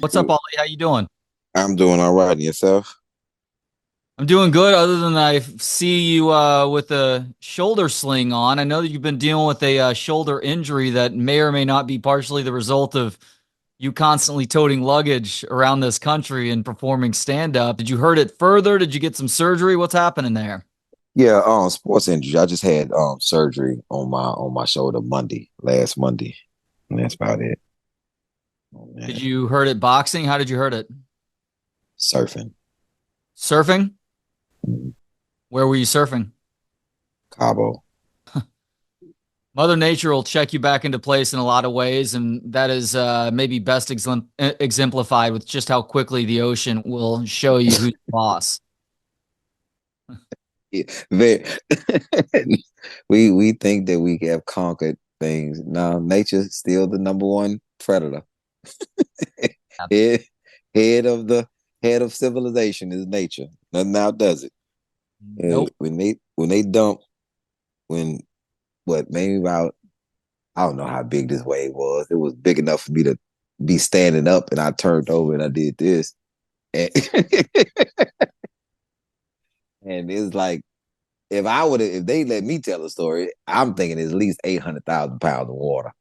What's up, Ollie? How you doing? I'm doing all right. And yourself? I'm doing good, other than I see you with a shoulder sling on. I know that you've been dealing with a shoulder injury that may or may not be partially the result of you constantly toting luggage around this country and performing stand-up. Did you hurt it further? Did you get some surgery? What's happening there? Yeah, sports injury. I just had surgery on my shoulder last Monday. And that's about it. Oh, Did man. you hurt it boxing? How did you hurt it? Surfing. Surfing? Mhm. Where were you surfing? Cabo. Mother Nature will check you back into place in a lot of ways, and that is maybe best exemplified with just how quickly the ocean will show you who's the boss. Yeah, very, we think that we have conquered things. No, nature's still the number one predator. Head, head of the head of civilization is nature. Nothing out does it. Nope. When they dump when what maybe about I don't know how big this wave was. It was big enough for me to be standing up, and I turned over and I did this, and, and it's like if they let me tell a story, I'm thinking at least 800,000 pounds of water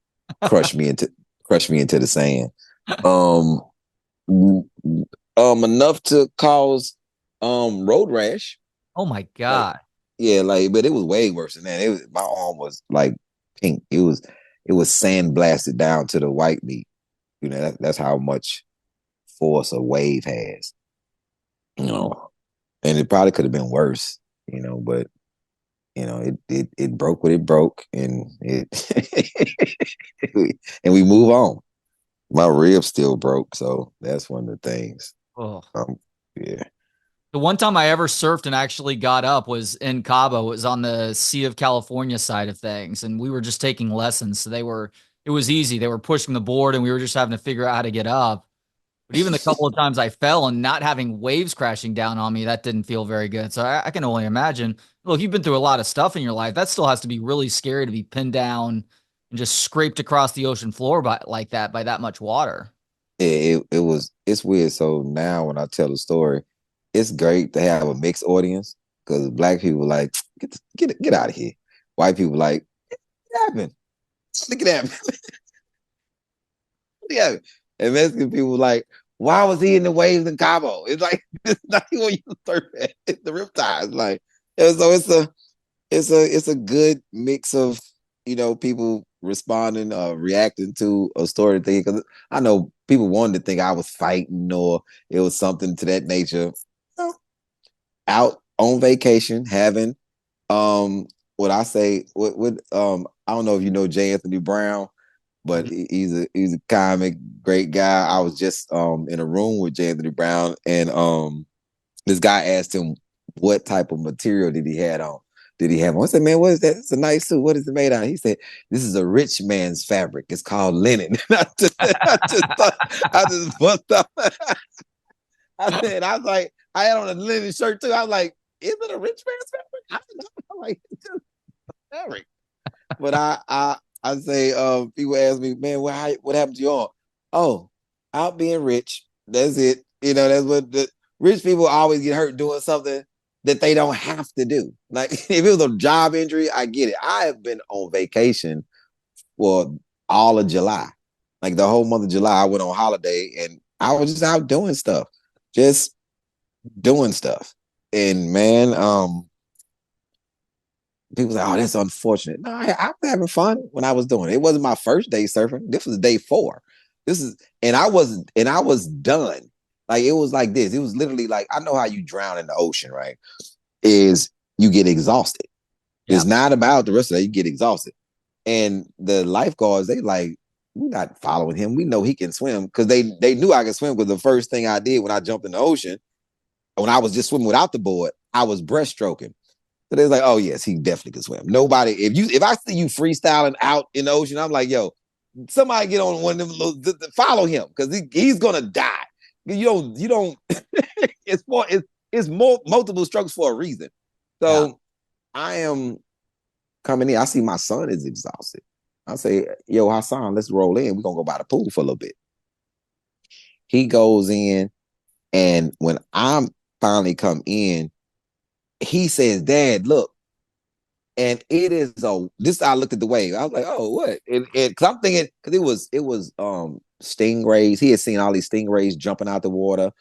crush me into the sand. Um, enough to cause road rash. Oh my Like God. yeah, but it was way worse than that. It was my arm was like pink. It was sandblasted down to the white meat. That's how much force a wave has. You know, and it probably could have been worse. But it broke what it broke, and it and we move on. My rib still broke, so that's one of the things. Oh. Um, yeah. The one time I ever surfed and actually got up was in Cabo. It was on the Sea of California side of things, and we were just taking lessons. It was easy. They were pushing the board, and we were just having to figure out how to get up. But even the couple of times I fell and not having waves crashing down on me, that didn't feel very good. So I can only imagine. Look, you've been through a lot of stuff in your life. That still has to be really scary to be pinned down and just scraped across the ocean floor by like that by that much water. It's weird. So now when I tell the story, it's great to have a mixed audience because black people like get out of here. White people like what happened? Look at that. Look at it. And Mexican people like, why was he in the waves in Cabo? It's like it's not even what you surf at. It's the riptides. Like so it's a good mix of people responding, reacting to a story thing. Because I know people wanted to think I was fighting or it was something to that nature. Out on vacation, having what I say, what I don't know if you know J. Anthony Brown, but he's a comic, great guy. I was just in a room with J. Anthony Brown, and this guy asked him what type of material did he have on? I said, man, what is that? It's a nice suit. What is it made out of? He said, this is a rich man's fabric. It's called linen. I just bust up. I was like, I had on a linen shirt too. I was like, is it a rich man's fabric? I said, no. I'm like, it's just fabric. But I say, people ask me, man, what happened to you all? Oh, out being rich. That's it. That's what the rich people always get hurt doing something that they don't have to do. Like if it was a job injury, I get it. I have been on vacation for all of July. Like the whole month of July, I went on holiday and I was just out doing stuff. Just doing stuff. And man, people say, "Oh, that's unfortunate." No, I was having fun when I was doing it. It wasn't my first day surfing. This was day four. And I was done. Like it was like this. It was literally like I know how you drown in the ocean, right? Is you get exhausted. Yeah. It's not about the rest of that. You get exhausted, and the lifeguards they like we're not following him. We know he can swim because they knew I could swim. Because the first thing I did when I jumped in the ocean, when I was just swimming without the board, I was breaststroking. So they was like, oh yes, he definitely can swim. Nobody, if I see you freestyling out in the ocean, I'm like, yo, somebody get on one of them little, follow him because he's gonna die. You don't. It's more multiple strokes for a reason. Yeah. So I am coming in. I see my son is exhausted. I say, yo, Hassan, let's roll in. We're gonna go by the pool for a little bit. He goes in, and when I'm finally come in, he says, Dad, look. And it is this I looked at the wave. I was like, oh, what? And cause I'm thinking, cause it was stingrays. He had seen all these stingrays jumping out the water.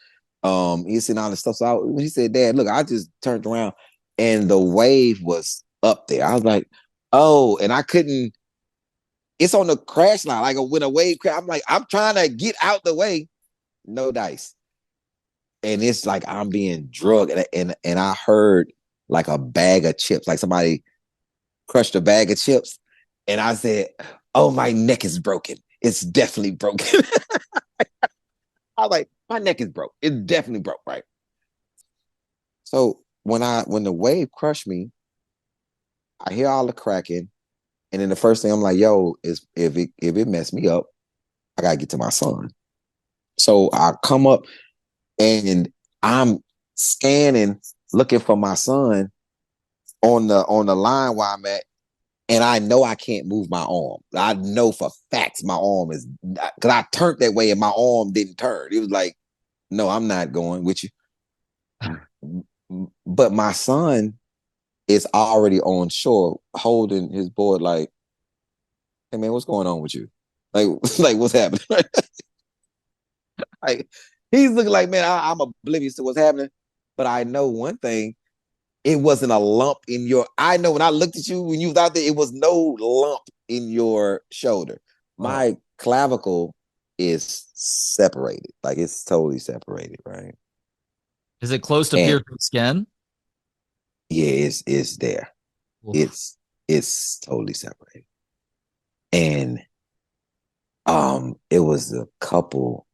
He had seen all this stuff. So when he said, Dad, look, I just turned around and the wave was up there. I was like, oh, and I couldn't, it's on the crash line. Like when a wave crash, I'm like, I'm trying to get out the way. No dice. And it's like I'm being drugged. And I heard like a bag of chips, like somebody crushed a bag of chips. And I said, oh, my neck is broken. It's definitely broken. I was like, my neck is broke. It's definitely broke, right? So when the wave crushed me, I hear all the cracking. And then the first thing I'm like, yo, is if it messed me up, I gotta get to my son. So I come up and I'm scanning, looking for my son on the line where I'm at, and I know I can't move my arm. I know for facts my arm is because I turned that way and my arm didn't turn. It was like, no, I'm not going with you. But my son is already on shore holding his board like, hey man, what's going on with you? Like, like what's happening? Like he's looking like, man, I'm oblivious to what's happening. But I know one thing, it wasn't a lump in your. I know when I looked at you when you was out there, it was no lump in your shoulder. Oh. My clavicle is separated, like it's totally separated, right? Is it close to And piercing skin? yeah, it's there. Oof. It's totally separated. And it was a couple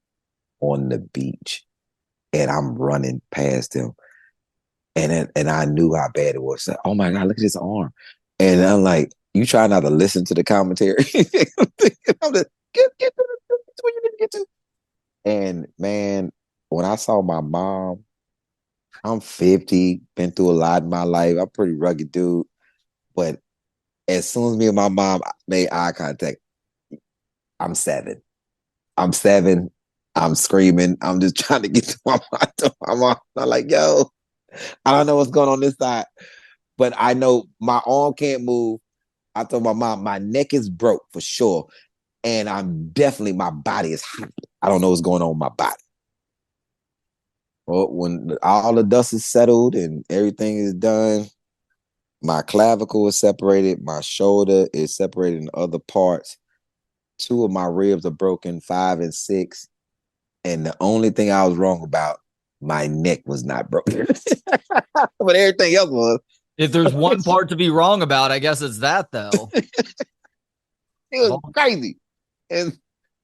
on the beach, and I'm running past them, and I knew how bad it was. Like, oh my god, look at his arm, and I'm like, you try not to listen to the commentary. I'm just get to where you need to get to. And man, when I saw my mom, I'm 50, been through a lot in my life. I'm a pretty rugged dude, but as soon as me and my mom made eye contact, I'm 7. I'm 7. I'm screaming. I'm just trying to get to my mom. To my mom. I'm like, yo, I don't know what's going on this side, but I know my arm can't move. I told my mom, my neck is broke for sure. And I'm definitely, my body is hot. I don't know what's going on with my body. Well, when all the dust is settled and everything is done, my clavicle is separated, my shoulder is separated in other parts. 2 of my ribs are broken, 5 and 6. And the only thing I was wrong about, my neck was not broken. But everything else was. If there's one part to be wrong about, I guess it's that though. It was Well, crazy. And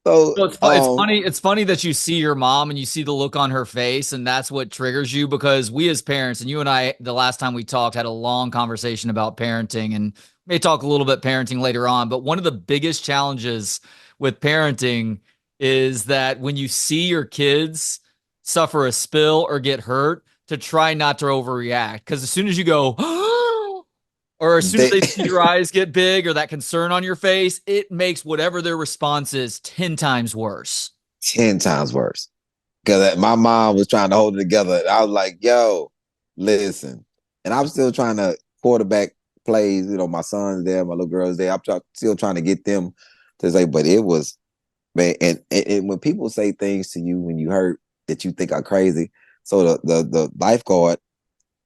so it's funny. It's funny that you see your mom and you see the look on her face, and that's what triggers you. Because we as parents, and you and I, the last time we talked, had a long conversation about parenting, and may talk a little bit parenting later on. But one of the biggest challenges with parenting is that when you see your kids suffer a spill or get hurt, to try not to overreact. Because as soon as you go, or as soon as they they see your eyes get big or that concern on your face, it makes whatever their response is 10 times worse. 10 times worse. Because my mom was trying to hold it together. I was like, yo, listen. And I'm still trying to quarterback plays. You know, my son's there, my little girl's there. Still trying to get them to say, but it was, man. And when people say things to you when you hurt that you think are crazy, so the lifeguard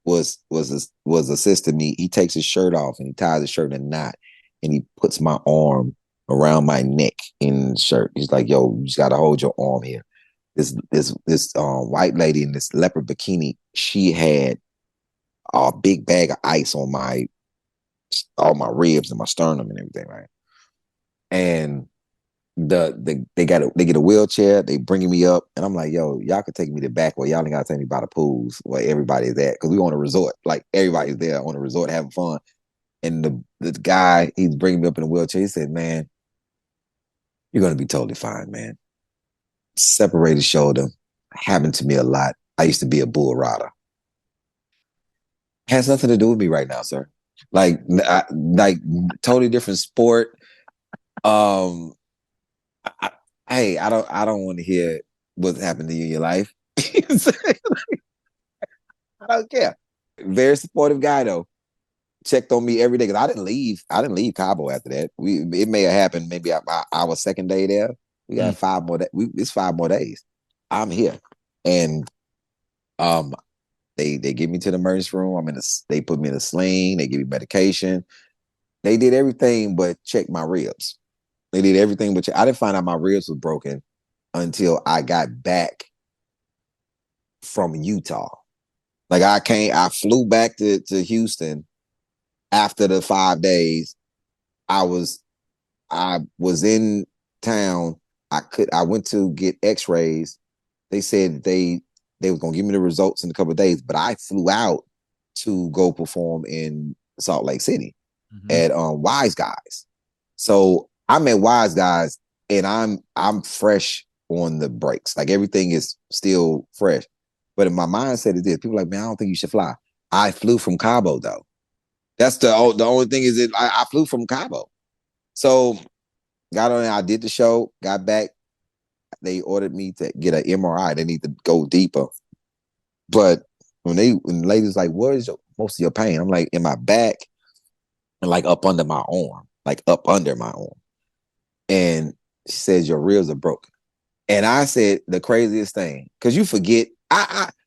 was assisting me. He takes his shirt off and he ties his shirt in a knot and he puts my arm around my neck in the shirt. He's like, yo, you just gotta hold your arm here. This white lady in this leopard bikini, she had a big bag of ice on my all my ribs and my sternum and everything, right? And they get a wheelchair, they bringing me up, and I'm like, yo, y'all can take me to back where y'all ain't gotta take me by the pools where everybody's at, because we on a resort, like everybody's there on a resort having fun. And the guy, he's bringing me up in a wheelchair. He said, man, you're gonna be totally fine, man. Separated shoulder happened to me a lot. I used to be a bull rider. Has nothing to do with me right now, sir. Like totally different sport. Um, I, hey, I don't want to hear what's happened to you in your life. I don't care. Very supportive guy though. Checked on me every day because I didn't leave. I didn't leave Cabo after that. It may have happened maybe our second day there. We got Mm. 5 more. It's 5 more days. I'm here, and um, they get me to the emergency room. They put me in a sling. They give me medication. They did everything but check my ribs. They did everything but check. I didn't find out my ribs was broken until I got back from Utah. Like I flew back to Houston after the 5 days. I was I was in town. I went to get X-rays. They said they were gonna give me the results in a couple of days, but I flew out to go perform in Salt Lake City Hmm. at Wise Guys. So I'm at Wise Guys and I'm fresh on the breaks. Like everything is still fresh. But in my mindset is this: people are like, man, I don't think you should fly. I flew from Cabo though. That's the only thing is that I flew from Cabo. So got on there, I did the show, got back. They ordered me to get an MRI. They need to go deeper. But when the lady's like, "Where is most of your pain?" I'm like, in my back and like up under my arm, like up under my arm. And she says your ribs are broken. And I said the craziest thing because you forget.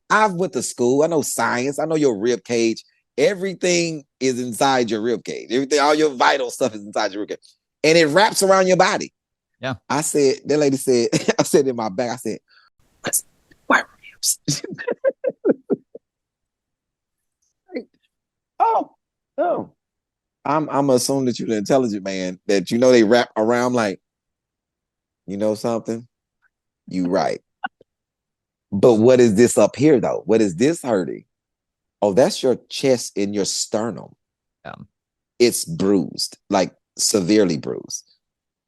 I've went to school. I know science. I know your rib cage. Everything is inside your rib cage. Everything, all your vital stuff is inside your rib cage, and it wraps around your body. Yeah. I said, that lady said, I said in my back, I said, white ribs. oh, oh. I'm assuming that you're the intelligent man, that you know they wrap around like, you know something? You right. But what is this up here though? What is this hurting? Oh, that's your chest and your sternum. Yeah. It's bruised, like severely bruised.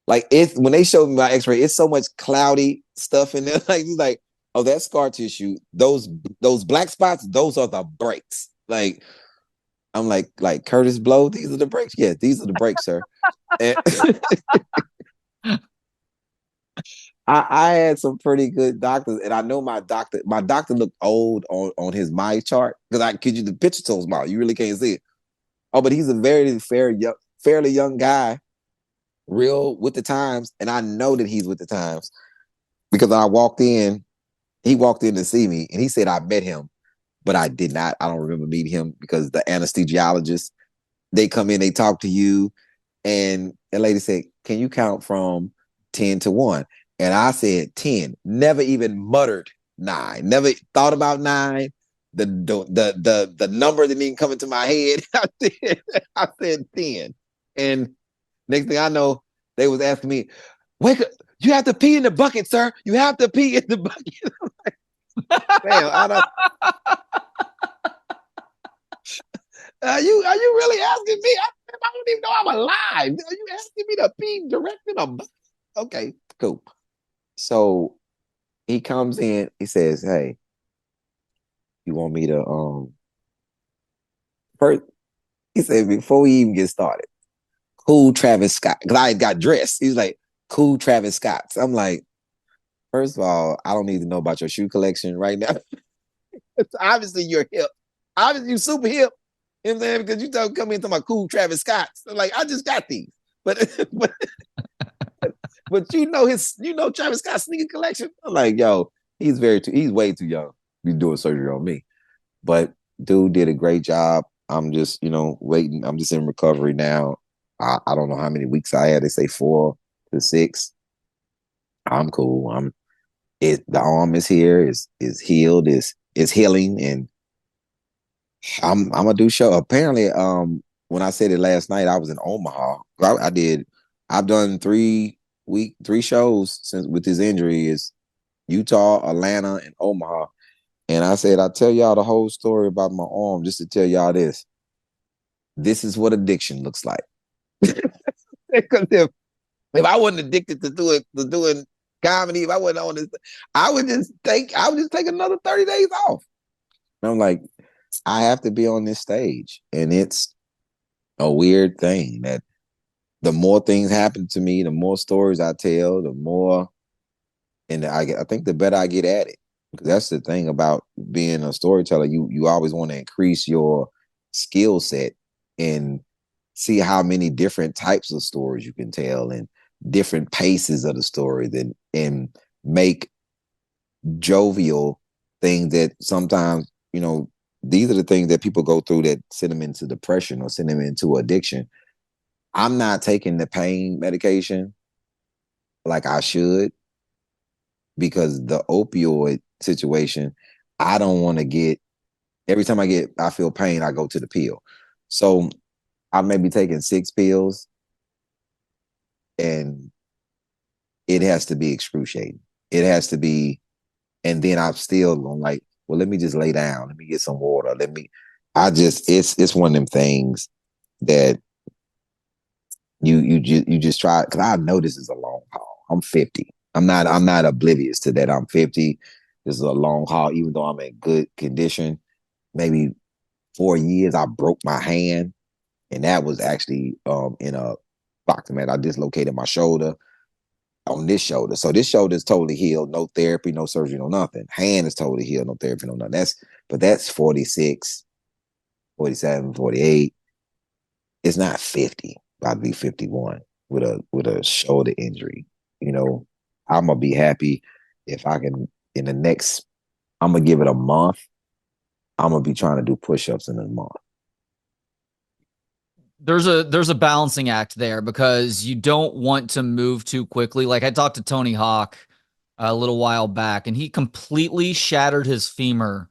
Like it's when they showed me my X-ray, it's so much cloudy stuff in there. Like, oh, that's scar tissue. Those black spots, those are the breaks. Like I'm like Curtis Blow. These are the breaks. Yeah, these are the breaks, sir. And I had some pretty good doctors, and I know my doctor. My doctor looked old on his my chart because I kid you, the picture so small, you really can't see it. Oh, but he's a very fairly young guy, real with the times, and I know that he's with the times because I walked in. He walked in to see me, and he said I met him, but I did not. I don't remember meeting him because the anesthesiologist, they come in, they talk to you, and the lady said, "Can you count from 10 to 1?" And I said 10. Never even muttered 9. Never thought about 9. The number didn't even come into my head. I said 10. And next thing I know, they was asking me, "Wake up! You have to pee in the bucket, sir. You have to pee in the bucket." Damn, I don't. Are you really asking me? I don't even know I'm alive. Are you asking me to pee direct in a bucket? Okay, cool. So he comes in, he says, "Hey, you want me to first?" He said, "Before we even get started, cool Travis Scott." Because I got dressed. He's like, "Cool Travis Scott." So I'm like, first of all, I don't need to know about your shoe collection right now. Obviously you're hip. Obviously you super hip. You know what I'm saying? Because you come in to my cool Travis Scott. So like, I just got these. But but Travis Scott's sneaker collection. I'm like, yo, he's way too young to be doing surgery on me. But dude did a great job. I'm just, waiting. I'm just in recovery now. I don't know how many weeks I had. They say 4 to 6. I'm cool. The arm is here, is healed, is healing, and I'm gonna do show. Apparently, when I said it last night, I was in Omaha. I've done 3 shows since with this injury is Utah, Atlanta, and Omaha. And I said, I'll tell y'all the whole story about my arm just to tell y'all this. This is what addiction looks like. Because if I wasn't addicted to doing comedy, if I wasn't on this, I would just take another 30 days off. And I'm like, I have to be on this stage. And it's a weird thing that the more things happen to me, the more stories I tell, the more, and I think the better I get at it. Because that's the thing about being a storyteller. You always want to increase your skill set and see how many different types of stories you can tell and different paces of the story, then and make jovial things that sometimes, these are the things that people go through that send them into depression or send them into addiction. I'm not taking the pain medication like I should, because the opioid situation, I don't want to get, every time I feel pain, I go to the pill. So I may be taking 6 pills, and it has to be excruciating. It has to be, and then I'm still going like, well, let me just lay down. Let me get some water. It's one of them things that you just try, because I know this is a long haul. I'm 50. I'm not oblivious to that. I'm 50. This is a long haul, even though I'm in good condition. Maybe 4 years, I broke my hand, and that was actually in a boxing match. I dislocated my shoulder on this shoulder. So this shoulder is totally healed. No therapy, no surgery, no nothing. Hand is totally healed. No therapy, no nothing. That's 46, 47, 48. It's not 50. About to be 51 with a shoulder injury. You know, I'm gonna be happy if I can, in the next, I'm gonna give it a month. I'm gonna be trying to do push-ups in a month. There's a balancing act there because you don't want to move too quickly. Like I talked to Tony Hawk a little while back, and he completely shattered his femur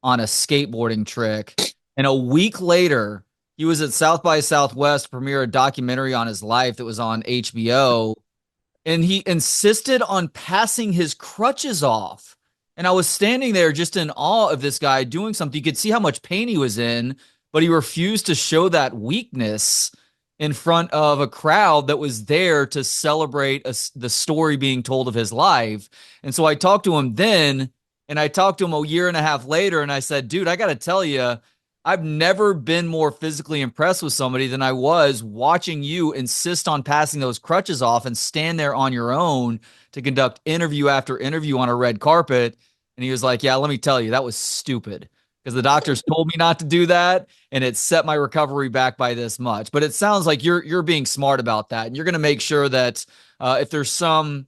on a skateboarding trick. And a week later, he was at South by Southwest to premiere a documentary on his life that was on HBO. And he insisted on passing his crutches off. And I was standing there just in awe of this guy doing something. You could see how much pain he was in, but he refused to show that weakness in front of a crowd that was there to celebrate the story being told of his life. And so I talked to him then, and I talked to him a year and a half later, and I said, dude, I got to tell you, I've never been more physically impressed with somebody than I was watching you insist on passing those crutches off and stand there on your own to conduct interview after interview on a red carpet. And he was like, yeah, let me tell you, that was stupid because the doctors told me not to do that, and it set my recovery back by this much. But it sounds like you're being smart about that, and you're going to make sure that if there's some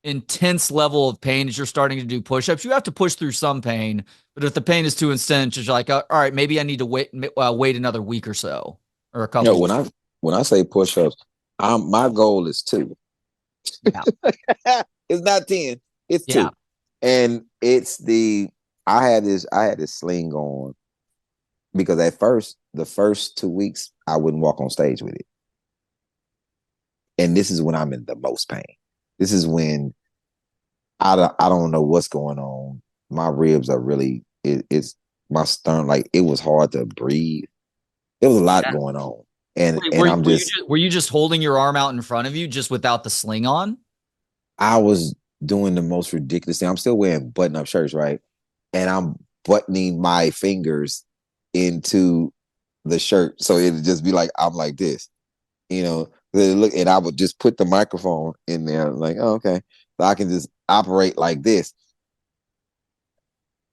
intense level of pain as you're starting to do push-ups, you have to push through some pain. But if the pain is too intense, you're like, all right, maybe I need to wait another week or so, or a You know, couple when weeks. I say push-ups, my goal is 2. Yeah, It's not 10. It's yeah. 2. And it's the I had this sling on, because at first, the first 2 weeks, I wouldn't walk on stage with it. And this is when I'm in the most pain. This is when I don't know what's going on. My ribs are really, it's my sternum, like it was hard to breathe. There was a lot Yeah. going on. And Wait, and I'm just were you just holding your arm out in front of you just without the sling on? I was doing the most ridiculous thing. I'm still wearing button-up shirts, right? And I'm buttoning my fingers into the shirt. So it'd just be like I'm like this, you know. Look, and I would just put the microphone in there, like, oh, okay. So I can just operate like this.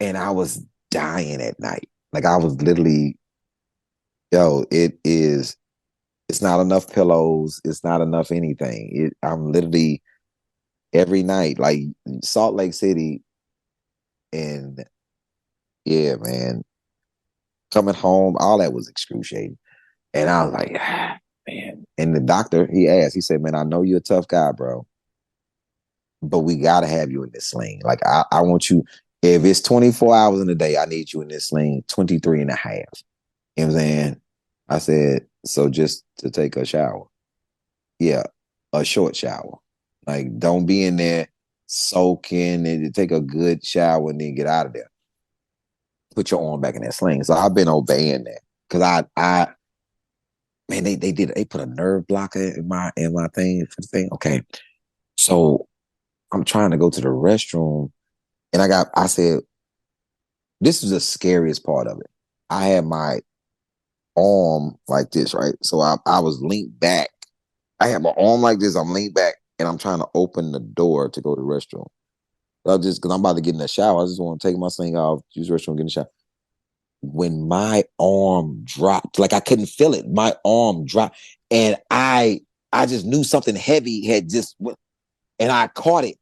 And I was dying at night. Like I was literally, yo, it's not enough pillows, it's not enough anything. I'm literally every night, like Salt Lake City, and yeah, man, coming home, all that was excruciating. And I was like, man. And the doctor, he said, man, I know you're a tough guy, bro, but we got to have you in this sling. Like, I want you, if it's 24 hours in a day, I need you in this sling 23 and a half. You know what I'm saying? I said, so just to take a shower. Yeah, a short shower. Like, don't be in there soaking, and take a good shower and then get out of there. Put your arm back in that sling. So I've been obeying that, because man, they put a nerve blocker in my thing for the thing. Okay, so I'm trying to go to the restroom, and I said, this is the scariest part of it. I had my arm like this, right? So I was linked back I have my arm like this. I'm leaned back and I'm trying to open the door to go to the restroom. I just because I'm about to get in the shower. I just want to take my thing off, use the restroom, get in the shower. When my arm dropped, like I couldn't feel it. My arm dropped, and I just knew something heavy had just went, and I caught it.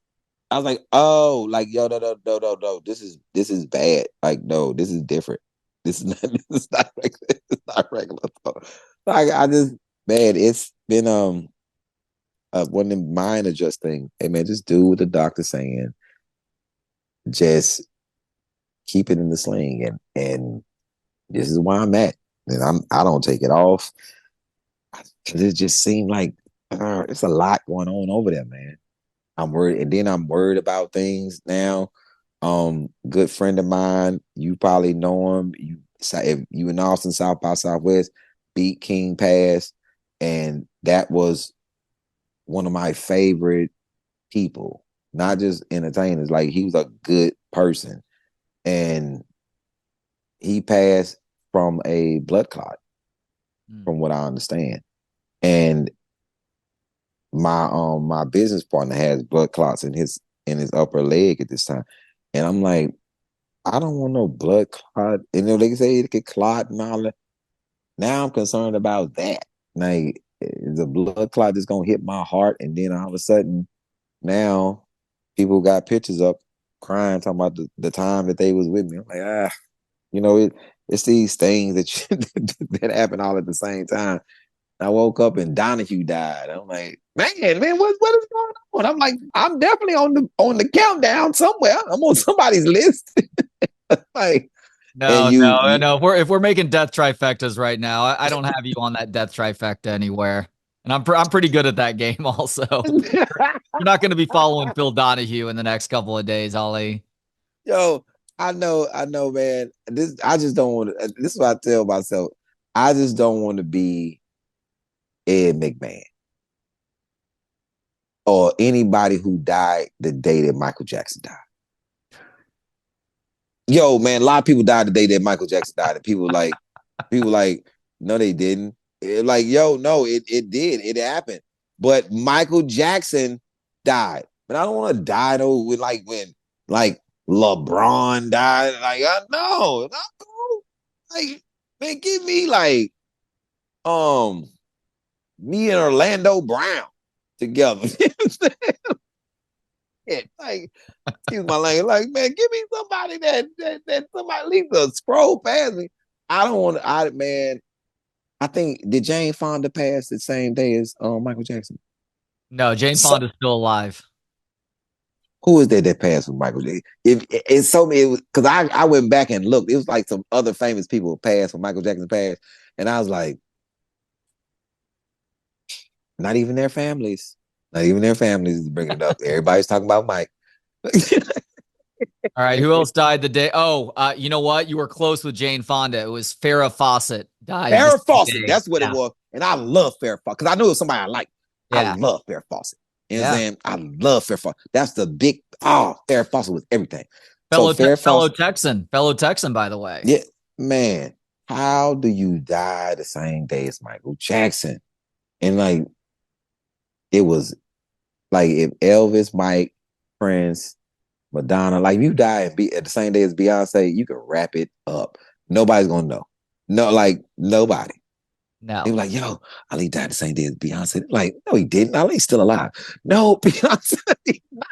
I was like, oh, like yo, no, no, no, no, no. This is bad. Like, no, this is different. This is not this is not regular. It's not regular. So, I just man, it's been one of the mind adjust thing. Hey man, just do what the doctor's saying. Just keep it in the sling and this is where I'm at. And I don't take it off. Cause it just seemed like it's a lot going on over there, man. I'm worried, and then I'm worried about things now. Good friend of mine, you probably know him. If you in Austin, South by Southwest, beat King Pass, and that was one of my favorite people, not just entertainers. Like he was a good person, and he passed from a blood clot, Mm. from what I understand. And my business partner has blood clots in his upper leg at this time, and I'm like, I don't want no blood clot. And they say it could clot and all that. Now I'm concerned about that. Like the blood clot is gonna hit my heart, and then all of a sudden, now people got pictures up crying, talking about the time that they was with me. I'm like, it's these things that happen all at the same time. I woke up and Donahue died. I'm like, man, what is going on? I'm like, I'm definitely on the countdown somewhere. I'm on somebody's list. Like, and No, no, no. If we're making death trifectas right now, I don't have you on that death trifecta anywhere, and I'm pretty good at that game. Also, you're not going to be following Phil Donahue in the next couple of days, Ollie. yo, I know, man. I just don't want to. This is what I tell myself. I just don't want to be Ed McMahon or anybody who died the day that Michael Jackson died. Yo, man, a lot of people died the day that Michael Jackson died, and people like, no, they didn't. Like, yo, no, it did. It happened. But Michael Jackson died. But I don't want to die though with like when like LeBron died. Like, no, like, man, give me like um me and Orlando Brown together. Like, excuse my language. Like, man, give me somebody that somebody at least a scroll past me. I don't want to. Man, I think did Jane Fonda pass the same day as Michael Jackson? No, Jane So, Fonda's still alive. who is that passed with Michael Jackson? If it's so many, because I went back and looked, it was like some other famous people passed when Michael Jackson passed, and I was like, not even their families, not even their families is bringing it up. Everybody's talking about Mike. All right, who else died the day? Oh, you know what? You were close with Jane Fonda. It was Farrah Fawcett died the Farrah same Fawcett, day. that's what it Yeah, was. And I love Farrah Fawcett because I knew it was somebody I like. I yeah, love Farrah Fawcett. You know what I'm yeah. saying? I love Farrah Fawcett. That's the big, Farrah Fawcett was everything. So Fellow te- Farrah fellow Fawcett, Texan, fellow Texan, by the way. yeah, man, how do you die the same day as Michael Jackson? And like, it was like if Elvis, Mike, Prince, Madonna, like you die and be at the same day as Beyonce, you can wrap it up. Nobody's gonna know. No, like nobody. They No, were like, yo, Ali died the same day as Beyonce. Like, no, he didn't. Ali's still alive. No, Beyonce. He's not.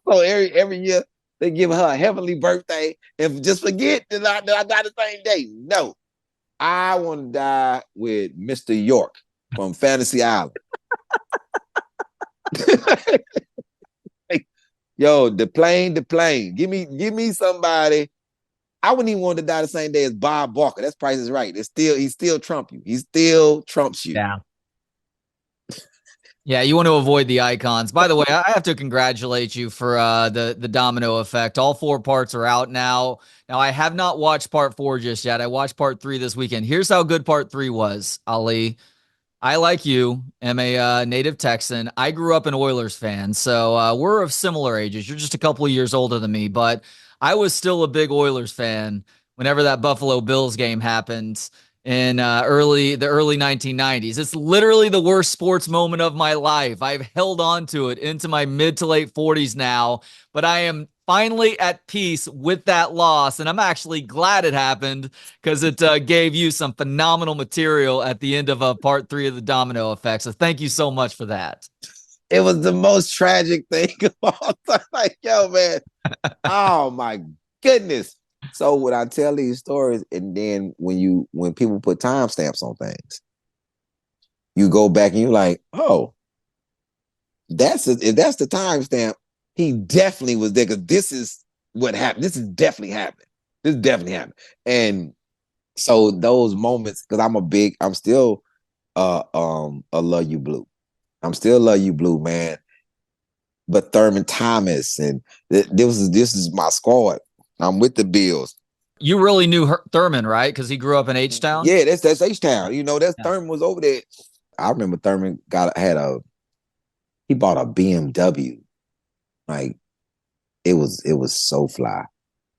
So every year they give her a heavenly birthday and just forget that I died the same day. No, I want to die with Mr. York from Fantasy Island. Like, yo, the plane. Give me somebody. I wouldn't even want to die the same day as Bob Barker. That's Price is Right. He still trump you. He still trumps you. yeah. Yeah, you want to avoid the icons. By the way, I have to congratulate you for the Domino Effect. All four parts are out now. Now, I have not watched part four just yet. I watched part three this weekend. Here's how good part three was, Ali. I, like you, am a native Texan. I grew up an Oilers fan, so we're of similar ages. You're just a couple of years older than me, but I was still a big Oilers fan whenever that Buffalo Bills game happened. in the early 1990s. It's literally the worst sports moment of my life. I've held on to it into my mid to late 40s now, but I am finally at peace with that loss, and I'm actually glad it happened because it gave you some phenomenal material at the end of part 3 of the Domino Effect. So thank you so much for that. It was the most tragic thing of all time. Like, yo, man, oh my goodness. So when I tell these stories, and then when people put timestamps on things, you go back and you're like, oh, if that's the timestamp, he definitely was there because this is what happened. This is definitely happened. This definitely happened. And so those moments, because I'm still a Love You Blue. I'm still Love You Blue, man. But Thurman Thomas and this is my squad. I'm with the Bills. You really knew Thurman, right? Because he grew up in H-Town? Yeah, that's H-Town. You know, that's Yeah. Thurman was over there. I remember Thurman he bought a BMW. Like it was so fly.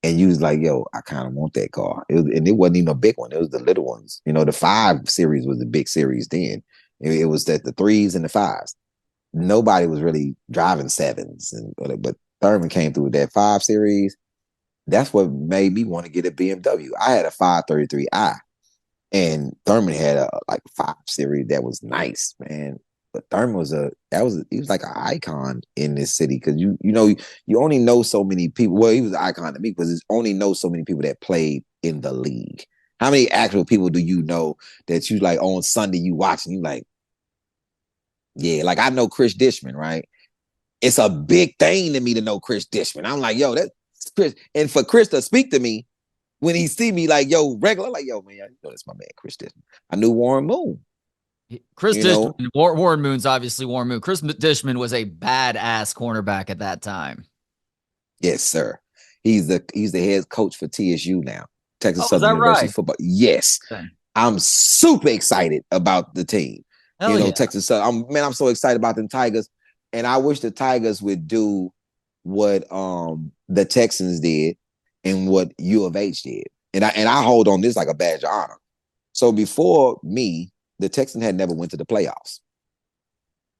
And you was like, yo, I kind of want that car. And it wasn't even a big one. It was the little ones. You know, the 5 series was the big series then. It was that the 3s and the 5s. Nobody was really driving 7s, but Thurman came through with that 5 series. That's what made me want to get a BMW. I had a 533i, and Thurman had a like 5 series that was nice, man. But Thurman he was like an icon in this city because you only know so many people. Well, he was an icon to me because you only know so many people that played in the league. How many actual people do you know that you like on Sunday you watch and you like, yeah, like I know Chris Dishman, right? It's a big thing to me to know Chris Dishman. I'm like, yo, that's Chris. And for Chris to speak to me when he see me like, yo, regular, like, yo, man, you know, that's my man, Chris Dishman. I knew Warren Moon. Chris You Dishman, know, Warren Moon's obviously Warren Moon. Chris Dishman was a badass cornerback at that time. yes, sir. He's the head coach for TSU now, Texas Oh, is Southern that University right? football. Yes, Okay. I'm super excited about the team. You Hell know, yeah. Texas Southern. I'm so excited about them Tigers, and I wish the Tigers would do what the Texans did and what U of H did, and I hold on this like a badge of honor. So before me, the Texans had never went to the playoffs.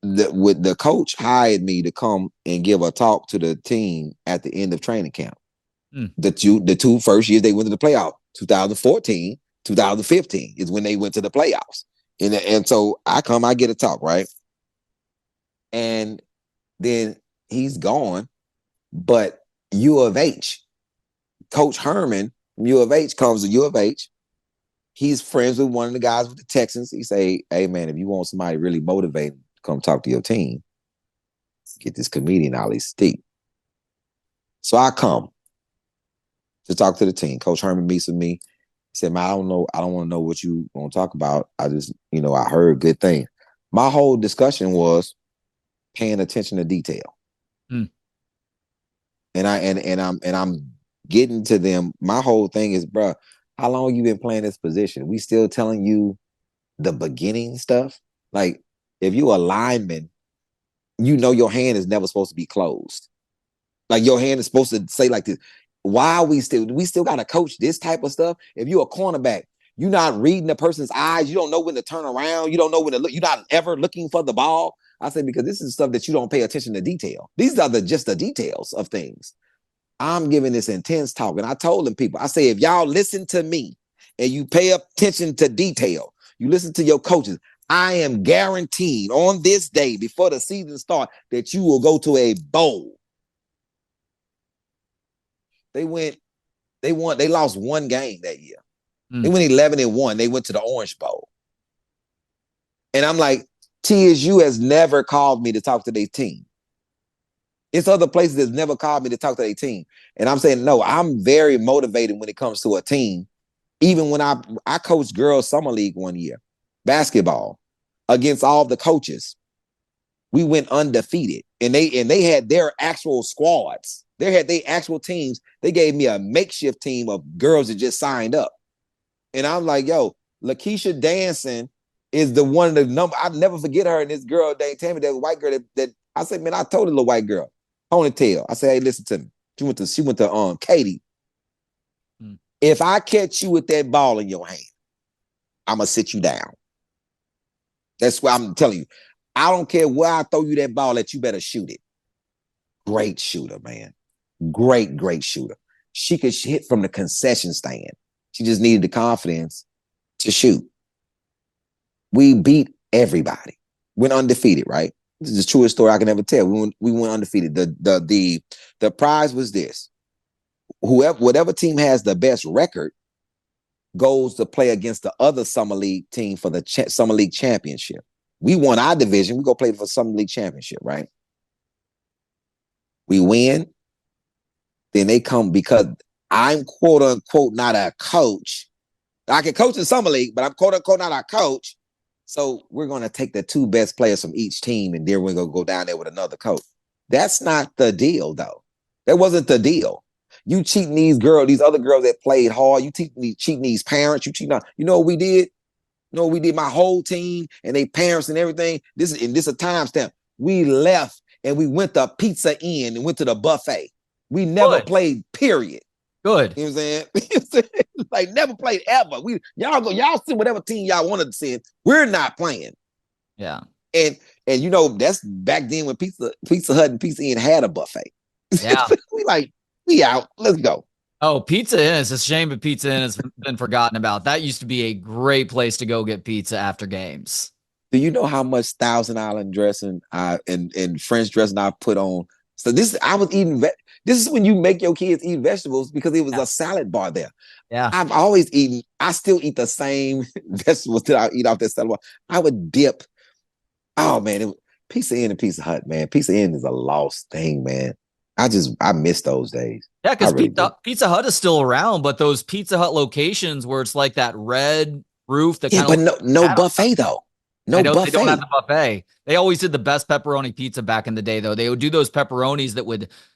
The coach hired me to come and give a talk to the team at the end of training camp. Hmm. The two first years they went to the playoff, 2014, 2015 is when they went to the playoffs. And so I get a talk, right? And then he's gone, but U of H, Coach Herman from U of H comes to U of H. He's friends with one of the guys with the Texans. He say, hey man, if you want somebody really motivated, come talk to your team. Get this comedian Ali Siddiq. So I come to talk to the team. Coach Herman meets with me. He said, man, I don't know. I don't want to know what you want to talk about. I just, I heard good things. My whole discussion was paying attention to detail. Hmm. And I'm getting to them. My whole thing is, bro, how long you been playing this position? We still telling you the beginning stuff? Like, if you a lineman, you know your hand is never supposed to be closed. Like your hand is supposed to say like this. Why are we still got to coach this type of stuff? If you're a cornerback, you're not reading the person's eyes. You don't know when to turn around. You don't know when to look. You're not ever looking for the ball. I say because this is stuff that you don't pay attention to detail. These are just the details of things. I'm giving this intense talk, and I told them people. I say if y'all listen to me and you pay attention to detail, you listen to your coaches. I am guaranteed on this day before the season starts that you will go to a bowl. They lost one game that year. Hmm. They went 11-1. They went to the Orange Bowl. And I'm like, TSU has never called me to talk to their team. It's other places that's never called me to talk to their team. And I'm saying, no, I'm very motivated when it comes to a team. Even when I coached girls summer league one year, basketball, against all the coaches. We went undefeated. And they had their actual squads. They had their actual teams. They gave me a makeshift team of girls that just signed up. And I'm like, yo, Lakeisha Danson is the one of the number. I'll never forget her and this girl named Tammy, that white girl that I said, man, I told the little white girl, ponytail. I said, hey, listen to me. She went to Katie. Hmm. If I catch you with that ball in your hand, I'm gonna sit you down. That's what I'm telling you. I don't care where I throw you that ball at, you better shoot it. Great shooter, man. Great shooter. She could hit from the concession stand. She just needed the confidence to shoot. We beat everybody. Went undefeated, right? This is the truest story I can ever tell. We went undefeated. The prize was this. Whatever team has the best record goes to play against the other summer league team for the summer league championship. We won our division. We go play for summer league championship, right? We win. Then they come because I'm quote unquote not a coach. I can coach in summer league, but I'm quote unquote not a coach. So we're going to take the two best players from each team, and then we're going to go down there with another coach. That's not the deal, though. That wasn't the deal. You cheating these other girls that played hard. You cheating these parents. You cheating on. You know what we did? You know what we did? My whole team and they parents and everything. This is a timestamp. We left and we went to Pizza Inn and went to the buffet. We never played, period. Good. You know what I'm saying? Like never played ever. Y'all send whatever team y'all wanted to send. We're not playing. Yeah. And you know, that's back then when Pizza Hut and Pizza Inn had a buffet. Yeah. we out. Let's go. Oh, Pizza Inn. It's a shame that Pizza Inn has been forgotten about. That used to be a great place to go get pizza after games. Do you know how much Thousand Island dressing and French dressing I put on? So I was eating. This is when you make your kids eat vegetables because it was a salad bar there. Yeah. I've always eaten. I still eat the same vegetables that I eat off that salad bar. I would dip. Oh man, Pizza Inn and Pizza Hut, man. Pizza Inn is a lost thing, man. I miss those days. Yeah, because Pizza Hut is still around, but those Pizza Hut locations where it's like that red roof that but no buffet though. No buffet. They don't have the buffet. They always did the best pepperoni pizza back in the day, though. They would do those pepperonis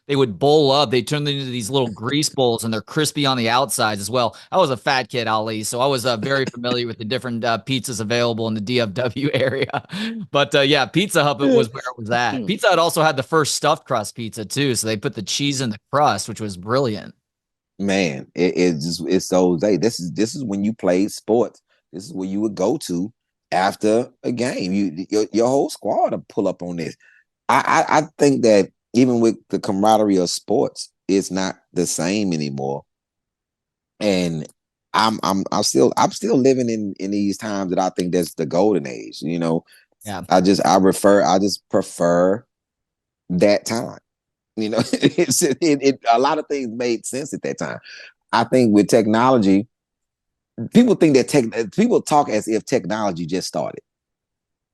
they would bowl up. They turn them into these little grease bowls, and they're crispy on the outsides as well. I was a fat kid, Ali, so I was very familiar with the different pizzas available in the DFW area. But yeah, Pizza Hut was where it was at. Pizza Hut also had the first stuffed crust pizza too, so they put the cheese in the crust, which was brilliant. Man, it's those days. This is when you played sports. This is where you would go to after a game. Your whole squad to pull up on this. I think that even with the camaraderie of sports, it's not the same anymore. And I'm still living in these times that I think that's the golden age. You know, yeah. I just prefer that time. You know, a lot of things made sense at that time. I think with technology, people think that people talk as if technology just started.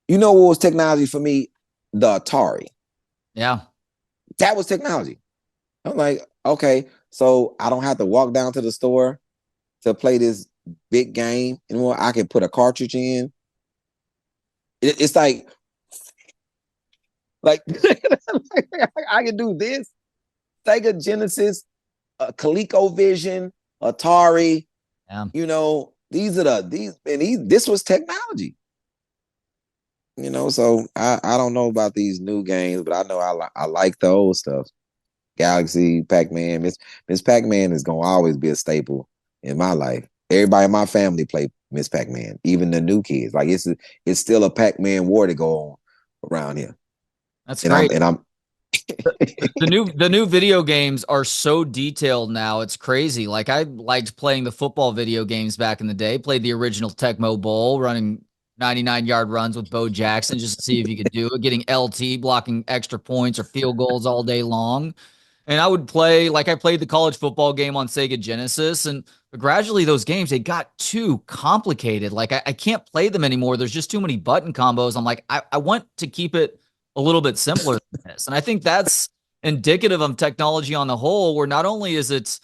You know what was technology for me? The Atari. Yeah. That was technology. I'm like, okay, so I don't have to walk down to the store to play this big game anymore. I can put a cartridge in. It's like I can do this. Sega Genesis, ColecoVision, Atari. Yeah. You know, this was technology. You know, so I don't know about these new games, but I know I like the old stuff. Galaxy, Pac-Man, Miss Pac-Man is gonna always be a staple in my life. Everybody in my family play Miss Pac-Man, even the new kids. Like it's still a Pac-Man war to go on around here. That's great. I'm the new video games are so detailed now. It's crazy. Like I liked playing the football video games back in the day. Played the original Tecmo Bowl, running 99-yard runs with Bo Jackson just to see if you could do it. Getting LT, blocking extra points or field goals all day long. And I would play, like I played the college football game on Sega Genesis, and gradually those games, they got too complicated. Like I can't play them anymore. There's just too many button combos. I'm like, I want to keep it a little bit simpler than this. And I think that's indicative of technology on the whole, where not only is it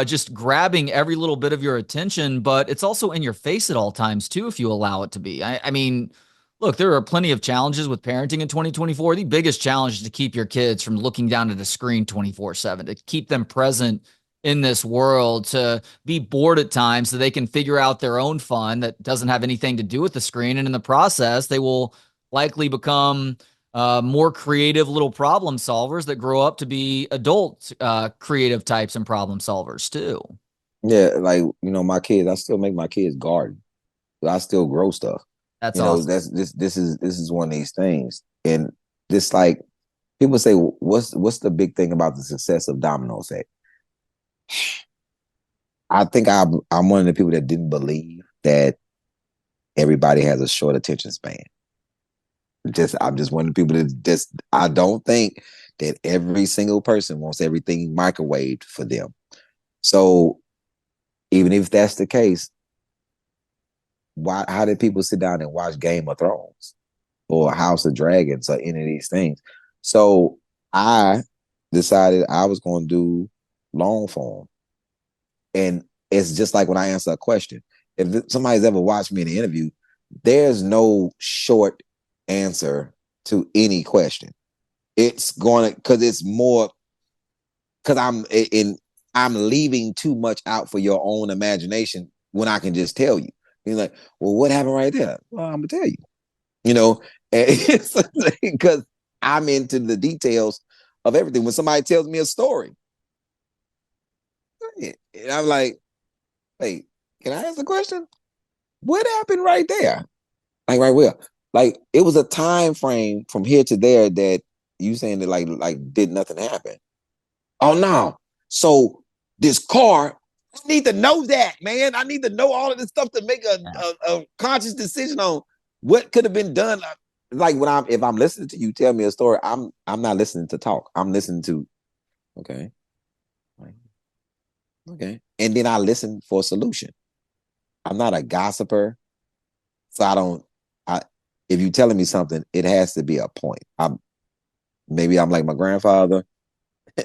just grabbing every little bit of your attention, but it's also in your face at all times too, if you allow it to be. I mean, look, there are plenty of challenges with parenting in 2024. The biggest challenge is to keep your kids from looking down at a screen 24/7, to keep them present in this world, to be bored at times so they can figure out their own fun that doesn't have anything to do with the screen. And in the process, they will likely become more creative little problem solvers that grow up to be adult creative types and problem solvers too. Yeah, like, you know, my kids, I still make my kids garden. I still grow stuff. That's You know, awesome. that's this is one of these things. And this like people say, what's the big thing about the success of Domino Effect? I think I'm one of the people that didn't believe that everybody has a short attention span. I'm just one of the people that just I don't think that every single person wants everything microwaved for them. So even if that's the case, why how did people sit down and watch Game of Thrones or House of Dragons or any of these things? So I decided I was going to do long form, and it's just like when I answer a question. If somebody's ever watched me in an interview, there's no short answer to any question. It's going to because it's more because I'm leaving too much out for your own imagination when I can just tell you. You're like, well, what happened right there? Well, I'm gonna tell you. You know, because I'm into the details of everything. When somebody tells me a story, and I'm like, wait, can I ask a question? What happened right there? Like right where? Like it was a time frame from here to there that you saying that like did nothing happen. Oh no. So this car, I need to know that, man. I need to know all of this stuff to make Yeah. a conscious decision on what could have been done. Like when I'm if I'm listening to you tell me a story, I'm not listening to talk. I'm listening to okay, okay, and then I listen for a solution. I'm not a gossiper, so I don't. I if you're telling me something, it has to be a point. I'm like my grandfather,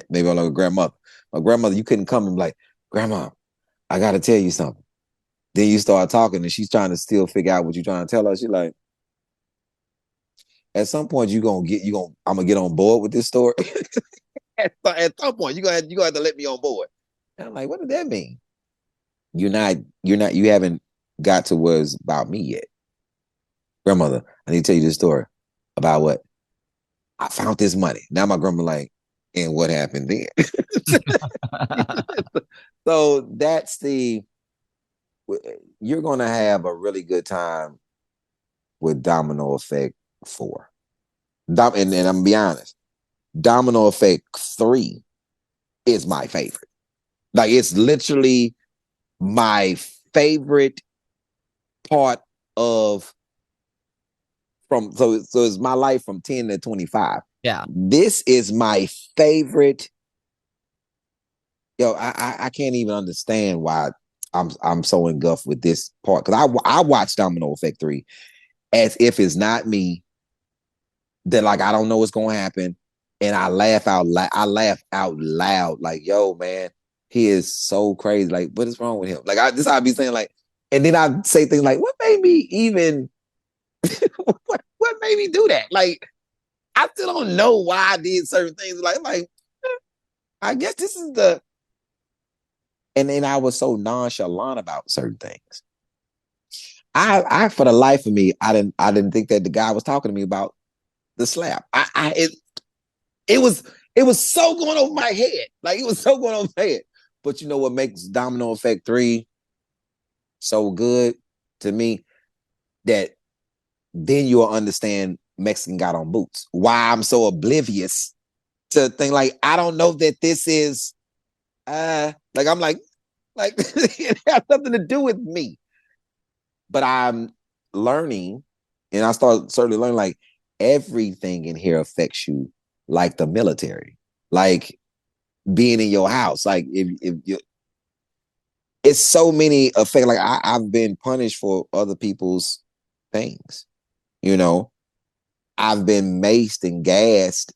maybe I'm like a grandmother. My grandmother, you couldn't come and be like, Grandma, I got to tell you something. Then you start talking and she's trying to still figure out what you're trying to tell her. She's like, at some point I'm gonna get on board with this story. At some point you gonna have to let me on board. And I'm like, what does that mean? You haven't got to where it's about me yet. Grandmother, I need to tell you this story about what I found this money. Now my grandma like, and what happened then? So that's the you're gonna have a really good time with Domino Effect 4. And I'm gonna be honest, Domino Effect 3 is my favorite. Like it's literally my favorite part of so it's my life from 10 to 25. Yeah. This is my favorite. Yo, I can't even understand why I'm so engulfed with this part because I watch Domino Effect 3 as if it's not me that like I don't know what's gonna happen, and I laugh out loud. I laugh out loud, like, "Yo, man, he is so crazy. Like, what is wrong with him?" Like, this I'd be saying like, and then I say things like, "What made me even? what made me do that?" Like, I still don't know why I did certain things. Like, I guess this is the. And then I was so nonchalant about certain things. I for the life of me, I didn't think that the guy was talking to me about the slap. It was it was so going over my head. Like it was so going over my head. But you know what makes Domino Effect 3 so good to me? That then you'll understand Mexican got on boots. Why I'm so oblivious to think like I don't know that this is like I'm like it has nothing to do with me. But I'm learning and I start certainly learning like everything in here affects you like the military. Like being in your house. Like if you it's so many effects. Like I've been punished for other people's things. You know, I've been maced and gassed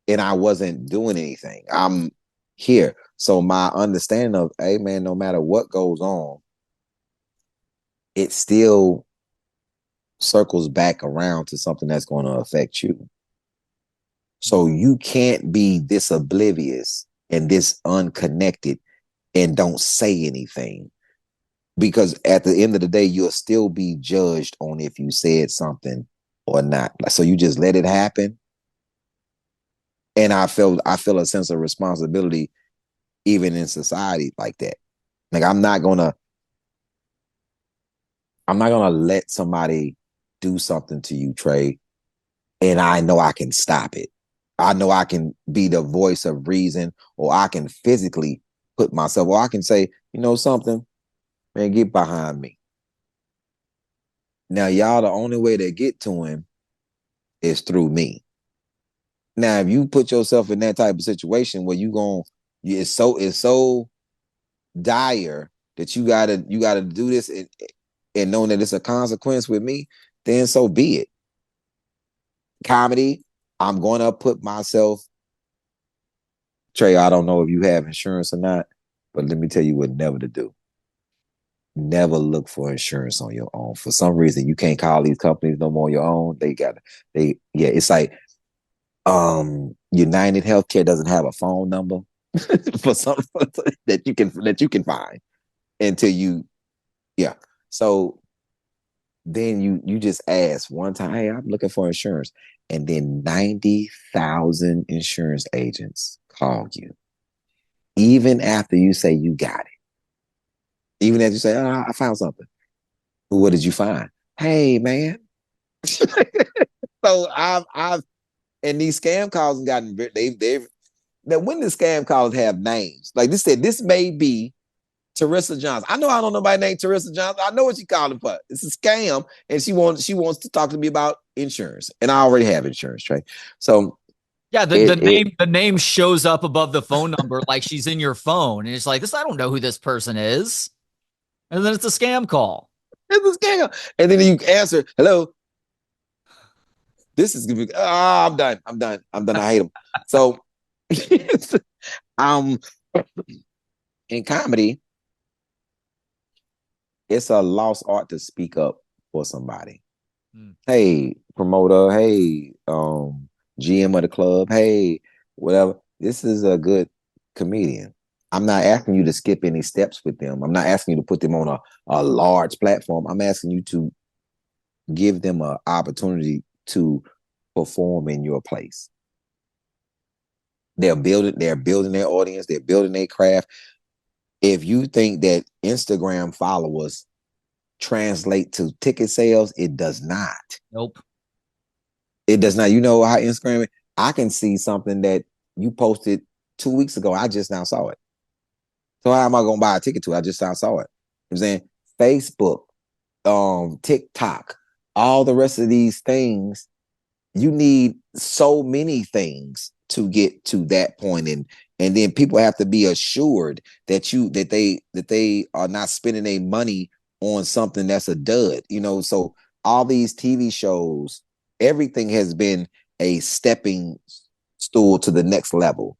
and I wasn't doing anything. I'm here. So my understanding of, hey man, no matter what goes on, it still circles back around to something that's going to affect you. So you can't be this oblivious and this unconnected and don't say anything because at the end of the day, you'll still be judged on if you said something or not. So you just let it happen. And I feel a sense of responsibility even in society like that. Like I'm not gonna let somebody do something to you, Trey, and I know I can stop it. I know I can be the voice of reason, or I can physically put myself, or I can say, you know something, man, get behind me. Now, y'all, the only way to get to him is through me. Now, if you put yourself in that type of situation where it's so dire that you gotta do this, and knowing that it's a consequence with me, then so be it. Comedy, I'm gonna put myself, Trey, I don't know if you have insurance or not, but let me tell you what never to do. Never look for insurance on your own. For some reason, you can't call these companies no more on your own. It's like United Healthcare doesn't have a phone number for some that you can find until you yeah. So then you just ask one time, hey, I'm looking for insurance. And then 90,000 insurance agents call you. Even after you say you got it. Even as you say, oh, I found something. What did you find? Hey, man. So I've and these scam calls have gotten they've now when the scam calls have names, like this said, this may be Teresa Johnson. I know I don't know nobody named Teresa Johnson. I know what she calling for. It's a scam, and she wants to talk to me about insurance, and I already have insurance, Trey. So Yeah, the, it the it name the name shows up above the phone number like she's in your phone, and it's like this. I don't know who this person is, and then it's a scam call. it's a scam, and then you answer, hello. This is gonna be. Oh, I'm done. I'm done. I'm done. I hate them. So, um, in comedy, it's a lost art to speak up for somebody. Hmm. Hey, promoter, hey, GM of the club, hey, whatever. This is a good comedian. I'm not asking you to skip any steps with them. I'm not asking you to put them on a large platform. I'm asking you to give them an opportunity to perform in your place. They're building their audience, they're building their craft. If you think that Instagram followers translate to ticket sales, it does not. Nope. It does not. You know how Instagram, I can see something that you posted 2 weeks ago. I just now saw it. So how am I gonna buy a ticket to it? I just now saw it. You know what I'm saying Facebook, TikTok, all the rest of these things, you need so many things to get to that point, and then people have to be assured that they are not spending their money on something that's a dud, so all these TV shows, everything has been a stepping stool to the next level.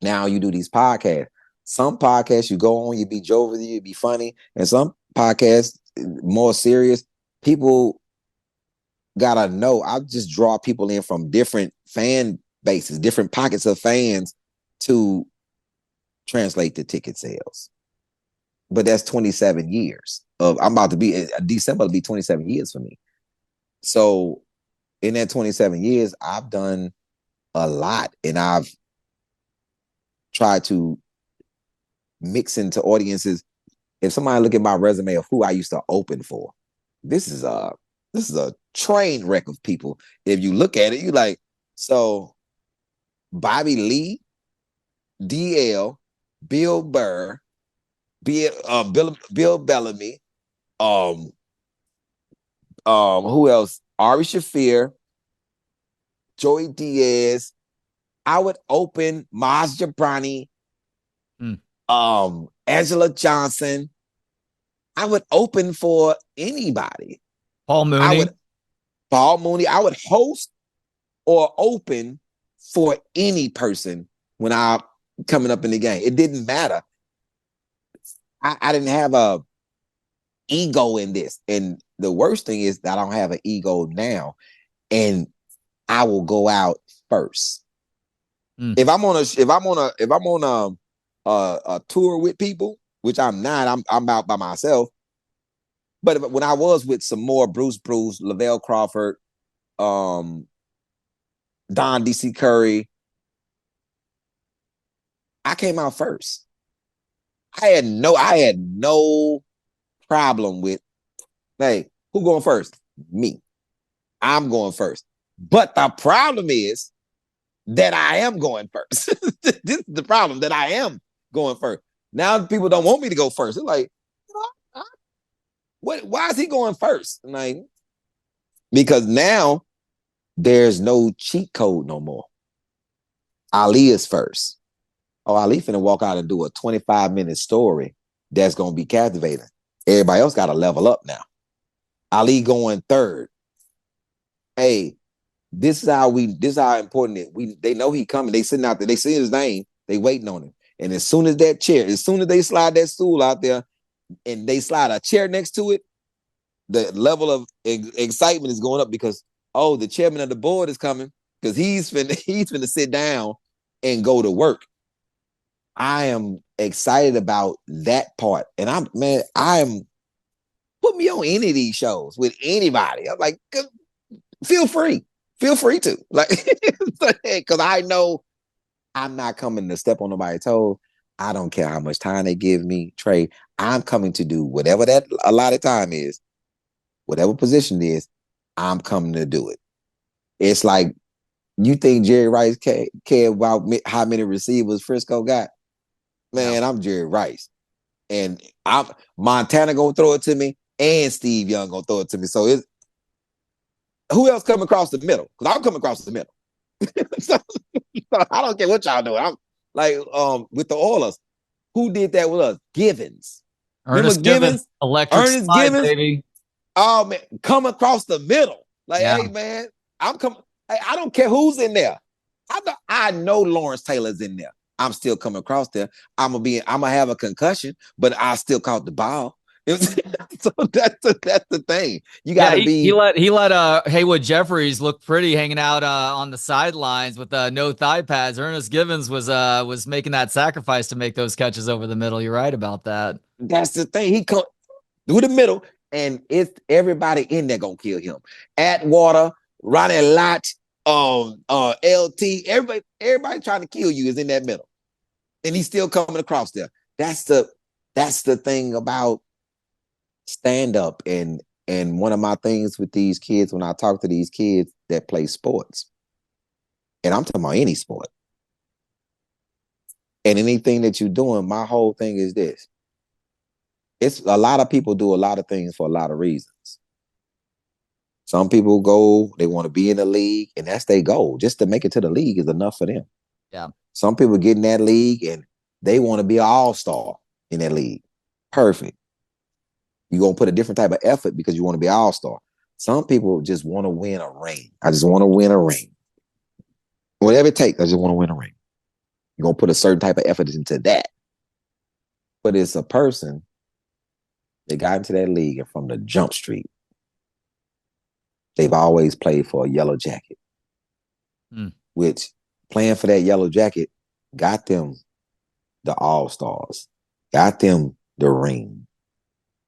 Now you do these podcasts. Some podcasts you go on, you be jovial, you be funny, and some podcasts more serious. People gotta know. I just draw people in from different fan bases, different pockets of fans to translate the ticket sales. But that's 27 years of I'm about to be December will be 27 years for me. So in that 27 years, I've done a lot, and I've tried to mix into audiences. If somebody look at my resume of who I used to open for, this is a this is a train wreck of people. If you look at it, you like, so Bobby Lee, DL, Bill Burr, Bill Bellamy, um, who else? Ari Shafir, Joey Diaz. I would open Maz Jabrani, Hmm. Angela Johnson. I would open for anybody. Paul I would Mooney. Paul Mooney. I would host or open for any person when I coming up in the game. It didn't matter. I didn't have a ego in this. And the worst thing is that I don't have an ego now. And I will go out first. Hmm. If I'm on a tour with people, which I'm not, I'm out by myself. But when I was with some more Bruce, Lavelle Crawford, um, Don DC Curry, I came out first. I had no problem with Hey, who going first? Me. I'm going first. But the problem is that I am going first. This is the problem, that I am going first. Now people don't want me to go first. They're like, what? Why is he going first? Like, because now there's no cheat code no more. Ali is first. Oh, Ali finna walk out and do a 25-minute story that's gonna be captivating. Everybody else got to level up now. Ali going third. Hey, this is how important they know he coming. They sitting out there, they see his name, they waiting on him. And as soon as they slide that stool out there and they slide a chair next to it, the level of excitement is going up because, oh, the chairman of the board is coming because he's finna sit down and go to work. I am excited about that part. And put me on any of these shows with anybody. I'm like, feel free. Feel free to. Like, because I know I'm not coming to step on nobody's toes. I don't care how much time they give me, Trey. I'm coming to do whatever that allotted time is, whatever position it is, I'm coming to do it. It's like, you think Jerry Rice cared about how many receivers Frisco got? Yeah. Man, I'm Jerry Rice. And I'm Montana gonna throw it to me, and Steve Young gonna throw it to me. So it's who else coming across the middle? Because I'm coming across the middle. so, so I don't care what y'all doing. I'm like with the Oilers. Who did that with us? Givens. Remember Ernest Givens, Givens? electric Ernest slide, Givens? baby. Oh man, come across the middle. Like, Yeah. hey man, I'm coming. Hey, I don't care who's in there. I know Lawrence Taylor's in there. I'm still coming across there. I'm gonna have a concussion, but I still caught the ball. So that's the thing. You got Yeah, to he be. let Haywood Jeffries look pretty hanging out on the sidelines with no thigh pads. Ernest Givens was making that sacrifice to make those catches over the middle. You're right about that. That's the thing. He come through the middle, and it's everybody in there gonna kill him. Atwater, Ronnie Lott, LT, everybody trying to kill you is in that middle, and he's still coming across there. That's the thing about stand up, and one of my things with these kids when I talk to these kids that play sports, and I'm talking about any sport and anything that you're doing. My whole thing is this: it's a lot of people do a lot of things for a lot of reasons. Some people go, they want to be in the league, and that's their goal. Just to make it to the league is enough for them. Yeah. Some people get in that league and they want to be an all-star in that league. Perfect. You're going to put a different type of effort because you want to be an all-star. Some people just want to win a ring. I just want to win a ring. Whatever it takes, I just want to win a ring. You're going to put a certain type of effort into that. But it's a person that got into that league and from the jump street, they've always played for a yellow jacket, which playing for that yellow jacket got them the all-stars, got them the ring.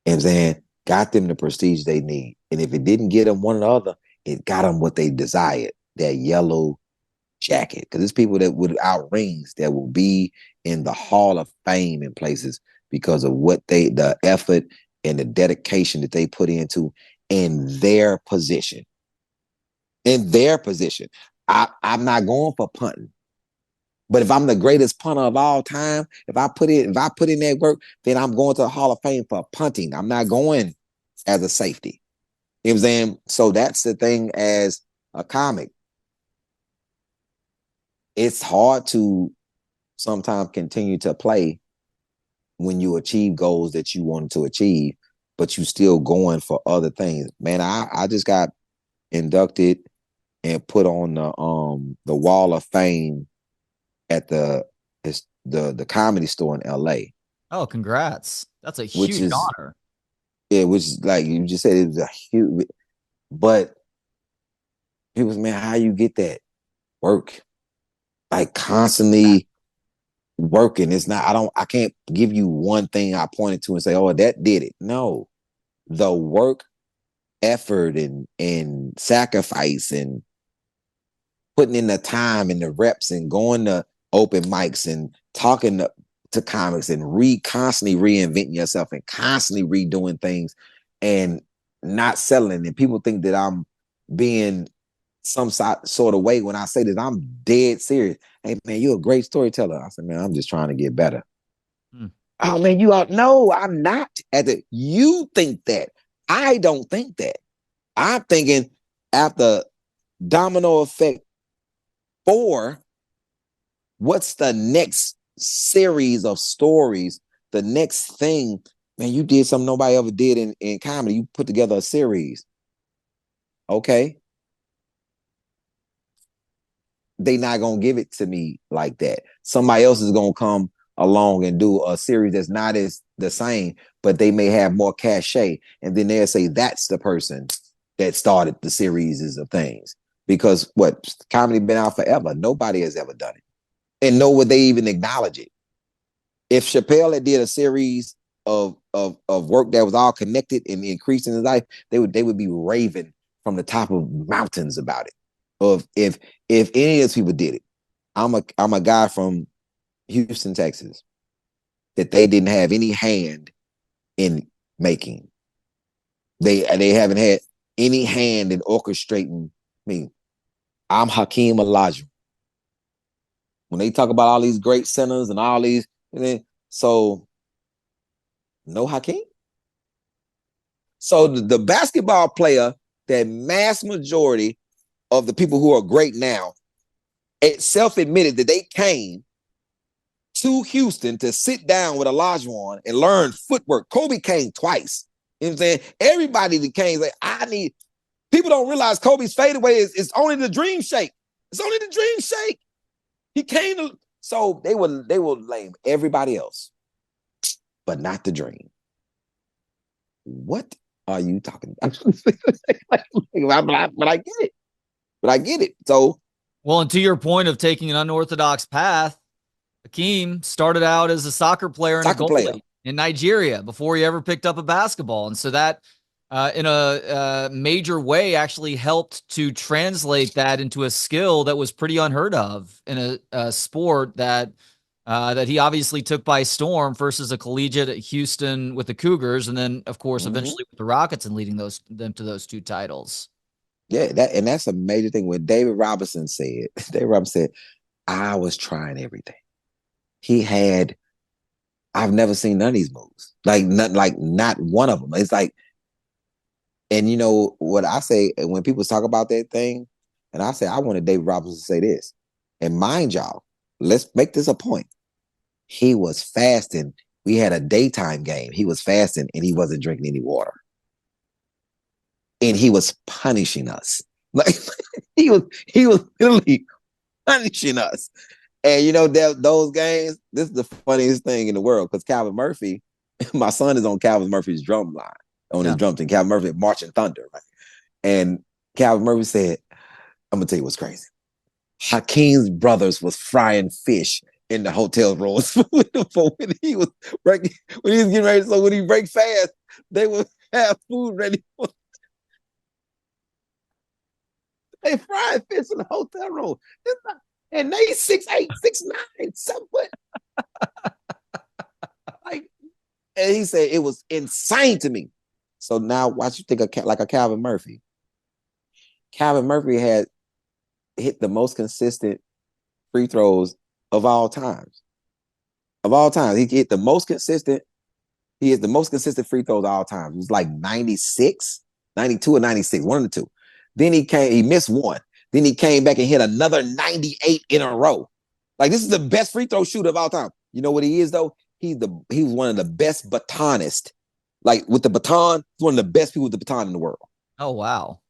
You know what I'm saying? Got them the prestige they need. And if it didn't get them one or the other, it got them what they desired, that yellow jacket. Because there's people that without rings that will be in the Hall of Fame in places because of the effort and the dedication that they put into in their position. In their position. I'm not going for punting. But if I'm the greatest punter of all time, if I put in that work, then I'm going to the Hall of Fame for punting. I'm not going as a safety. You know what I'm saying? So that's the thing as a comic. It's hard to sometimes continue to play when you achieve goals that you wanted to achieve, but you still going for other things. Man, I just got inducted and put on the Wall of Fame at the Comedy Store in LA. Oh, congrats. That's a Which huge is honor. which is like you just said, it was a huge, but it was, man, how you get that work? Like constantly working. It's not, I can't give you one thing I pointed to and say, oh, that did it. No. The work, effort, and sacrifice, and putting in the time and the reps and going to open mics and talking to comics and constantly reinventing yourself and constantly redoing things. And not settling, and people think that I'm being some sort of way when I say this. I'm dead serious. Hey man, you're a great storyteller. I said, man, I'm just trying to get better. Hmm. Oh man, you out? No, I'm not. You think that. I don't think that. I'm thinking after Domino Effect 4, what's the next series of stories? The next thing, man, you did something nobody ever did in comedy. You put together a series. Okay. They not gonna give it to me like that. Somebody else is gonna come along and do a series that's not as the same, but they may have more cachet, and then they'll say that's the person that started the series of things. Because what comedy been out forever, nobody has ever done it, and nor would they even acknowledge it. If Chappelle had did a series of work that was all connected and increasing his life, they would be raving from the top of mountains about it. Of if any of those people did it, I'm a guy from Houston, Texas, that they didn't have any hand in making. They haven't had any hand in orchestrating me. I'm Hakeem Olajuwon. When they talk about all these great centers and all these, and then, so no Hakeem. So the basketball player that mass majority of the people who are great now, it self-admitted that they came to Houston to sit down with Olajuwon and learn footwork. Kobe came twice. You know what I'm saying? Everybody that came, like, I need, people don't realize Kobe's fadeaway is only the dream shake. It's only the dream shake. He came to, so they will lame everybody else, but not the dream. What are you talking about? But I get it. But I get it. So, Well, and to your point of taking an unorthodox path, Hakeem started out as a soccer player and a soccer player. goalie in Nigeria before he ever picked up a basketball. And so that, in a major way, actually helped to translate that into a skill that was pretty unheard of in a sport that he obviously took by storm, first as a collegiate at Houston with the Cougars, and then, of course, eventually with the Rockets and leading them to those 2 titles. Yeah, that's a major thing. When David Robinson said, I was trying everything. He had, I've never seen none of these moves. Not one of them. It's like, and you know what I say when people talk about that thing, and I say I wanted David Robinson to say this. And mind y'all, let's make this a point. He was fasting. We had a daytime game. He was fasting and he wasn't drinking any water. And he was punishing us. Like he was literally punishing us. And you know those games, this is the funniest thing in the world because Calvin Murphy, my son is on Calvin Murphy's drum line, on his drum team. Calvin Murphy marching thunder, right? And Calvin Murphy said, I'm gonna tell you what's crazy. Hakeem's brothers was frying fish in the hotel rooms when he was breaking, when he was getting ready. So when he break fast, they would have food ready for. They frying fish in the hotel room. And they 6'8", 6'9", 7 foot. Like, and he said it was insane to me. So now watch you think of like a Calvin Murphy. Calvin Murphy had hit the most consistent free throws of all times. Of all time. He hit the most consistent. He hit the most consistent free throws of all time. It was like 96, 92 or 96, one of the two. Then he missed one. Then he came back and hit another 98 in a row. Like, this is the best free throw shooter of all time. You know what he is, though? He was one of the best batonists. Like, with the baton, he's one of the best people with the baton in the world. Oh, wow.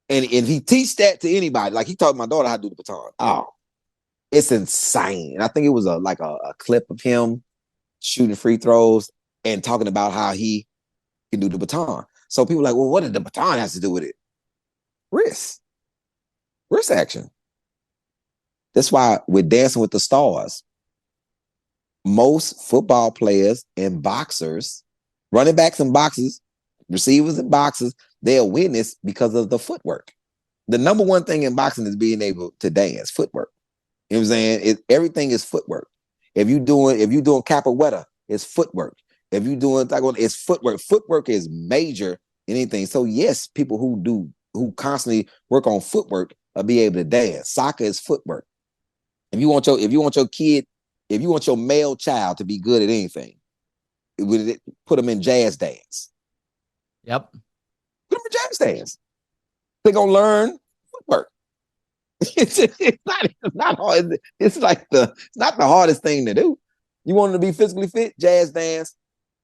And if he teach that to anybody, like he taught my daughter how to do the baton. Oh, it's insane. And I think it was a clip of him shooting free throws and talking about how he can do the baton. So people are like, well, what did the baton have to do with it? Wrist action. That's why with Dancing with the Stars, most football players and boxers, running backs and boxers, receivers and boxers, they'll win this because of the footwork. The number one thing in boxing is being able to dance, footwork. You know what I'm saying? Everything is footwork. If you doing capoeira, it's footwork. If you doing taekwondo, it's footwork. Footwork is major anything. So yes, people who constantly work on footwork will be able to dance. Soccer is footwork. If you want your male child to be good at anything, put them in jazz dance. Yep. Put them in jazz dance. They're gonna learn footwork. It's not hard. It's not the hardest thing to do. You want them to be physically fit? Jazz dance,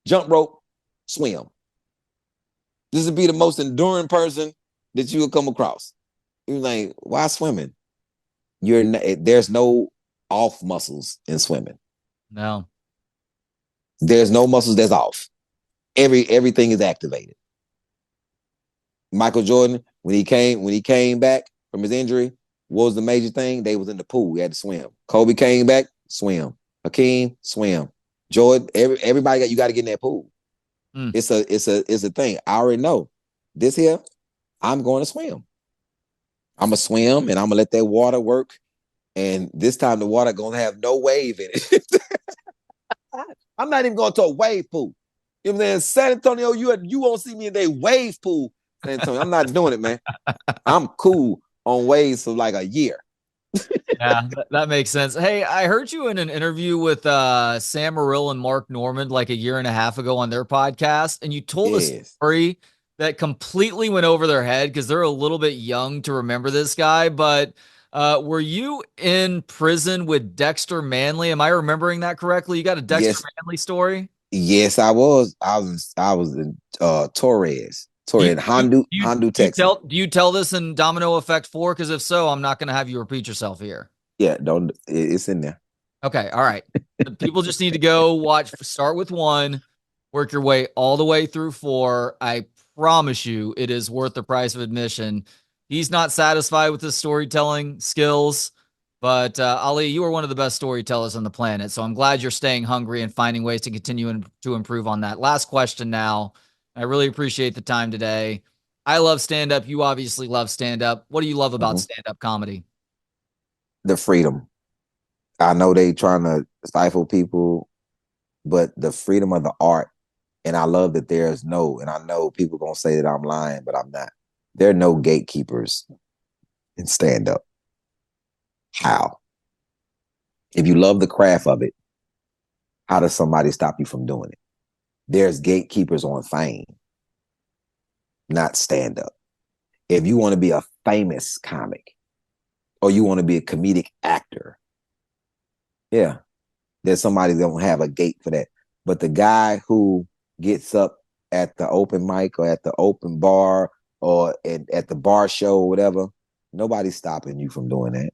jump rope, swim. This would be the most enduring person that you will come across. You're like, why swimming? There's no off muscles in swimming. No. There's no muscles that's off. Everything is activated. Michael Jordan, when he came back from his injury, what was the major thing? They was in the pool. He had to swim. Kobe came back, swim. Hakeem, swim. Jordan, everybody you got to get in that pool. Mm. It's a thing. I already know. This here, I'm going to swim. I'm gonna swim and I'm gonna let that water work. And this time the water gonna have no wave in it. I'm not even going to a wave pool. You know what I'm saying? San Antonio, you won't see me in a wave pool. San Antonio, I'm not doing it, man. I'm cool on waves for like a year. Yeah, that makes sense. Hey, I heard you in an interview with Sam Morrill and Mark Normand like a year and a half ago on their podcast, and you told a story that completely went over their head because they're a little bit young to remember this guy. But were you in prison with Dexter Manley? Am I remembering that correctly? You got a Dexter Manley story? Yes, I was. I was in Torres. Hondo, Texas. Do you tell this in Domino Effect 4? Because if so, I'm not going to have you repeat yourself here. Yeah, don't. It's in there. Okay, all right. People just need to go watch. Start with 1, work your way all the way through 4. I promise you, it is worth the price of admission. He's not satisfied with his storytelling skills, but Ali, you are one of the best storytellers on the planet. So I'm glad you're staying hungry and finding ways to continue to improve on that. Last question now. I really appreciate the time today. I love stand-up. You obviously love stand-up. What do you love about stand-up comedy? The freedom. I know they trying to stifle people, but the freedom of the art. And I love that and I know people going to say that I'm lying, but I'm not. There are no gatekeepers in stand-up. How? If you love the craft of it, how does somebody stop you from doing it? There's gatekeepers on fame, not stand-up. If you want to be a famous comic or you want to be a comedic actor, yeah, there's somebody that don't have a gate for that. But the guy who gets up at the open mic or at the open bar or at the bar show or whatever, nobody's stopping you from doing that.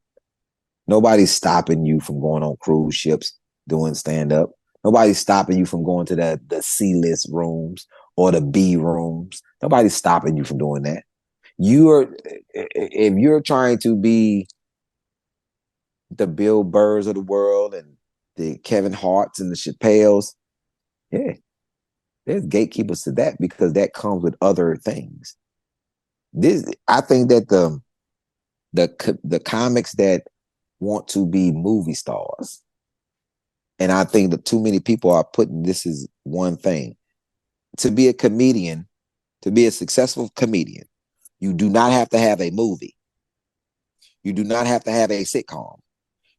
Nobody's stopping you from going on cruise ships doing stand-up. Nobody's stopping you from going to the C-list rooms or the B rooms. Nobody's stopping you from doing that. If you're trying to be the Bill Burrs of the world and the Kevin Harts and the Chappelles, yeah, there's gatekeepers to that because that comes with other things. I think that the comics that want to be movie stars, and I think that too many people are putting this as one thing. To be a comedian, to be a successful comedian, you do not have to have a movie. You do not have to have a sitcom.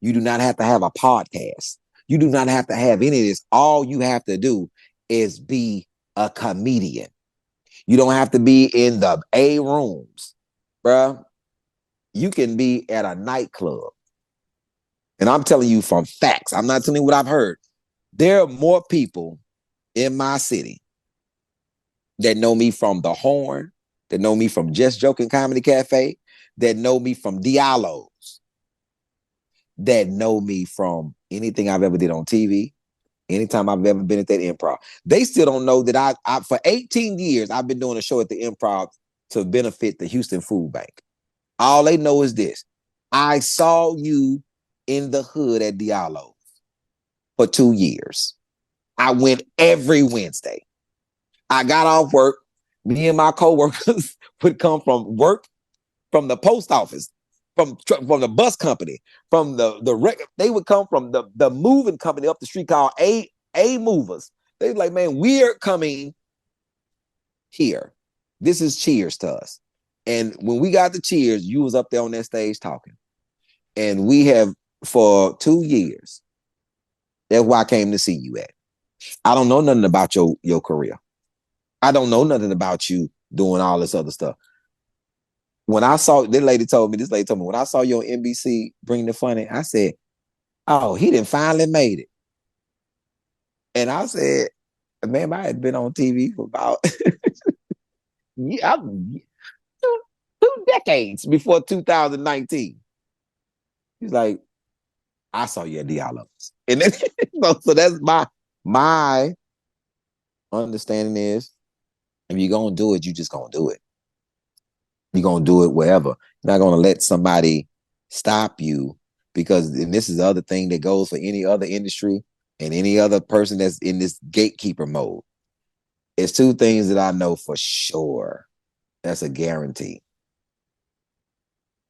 You do not have to have a podcast. You do not have to have any of this. All you have to do is be a comedian. You don't have to be in the A rooms, bruh. You can be at a nightclub. And I'm telling you from facts. I'm not telling you what I've heard. There are more people in my city that know me from The Horn, that know me from Just Joking Comedy Cafe, that know me from Diallo's, that know me from anything I've ever did on TV, anytime I've ever been at that improv. They still don't know that I for 18 years, I've been doing a show at the improv to benefit the Houston Food Bank. All they know is this. I saw you in the hood at Diallo for 2 years. I went every Wednesday. I got off work. Me and my coworkers would come from work, from the post office, from the bus company, from they would come from the moving company up the street called A Movers. They were like, man, we're coming here. This is cheers to us. And when we got the cheers, you was up there on that stage talking. And we have for 2 years. That's why I came to see you at. I don't know nothing about your career. I don't know nothing about you doing all this other stuff. When I saw this lady told me when I saw you on NBC bring the funny, I said, "Oh, he didn't finally made it." And I said, "Man, I had been on TV for about yeah, two decades before 2019." He's like, "I saw you at Diallo's," and then, so that's my understanding is, if you're gonna do it, you just gonna do it. You're gonna do it wherever. You're not gonna let somebody stop you because, and this is the other thing that goes for any other industry and any other person that's in this gatekeeper mode. It's two things that I know for sure. That's a guarantee.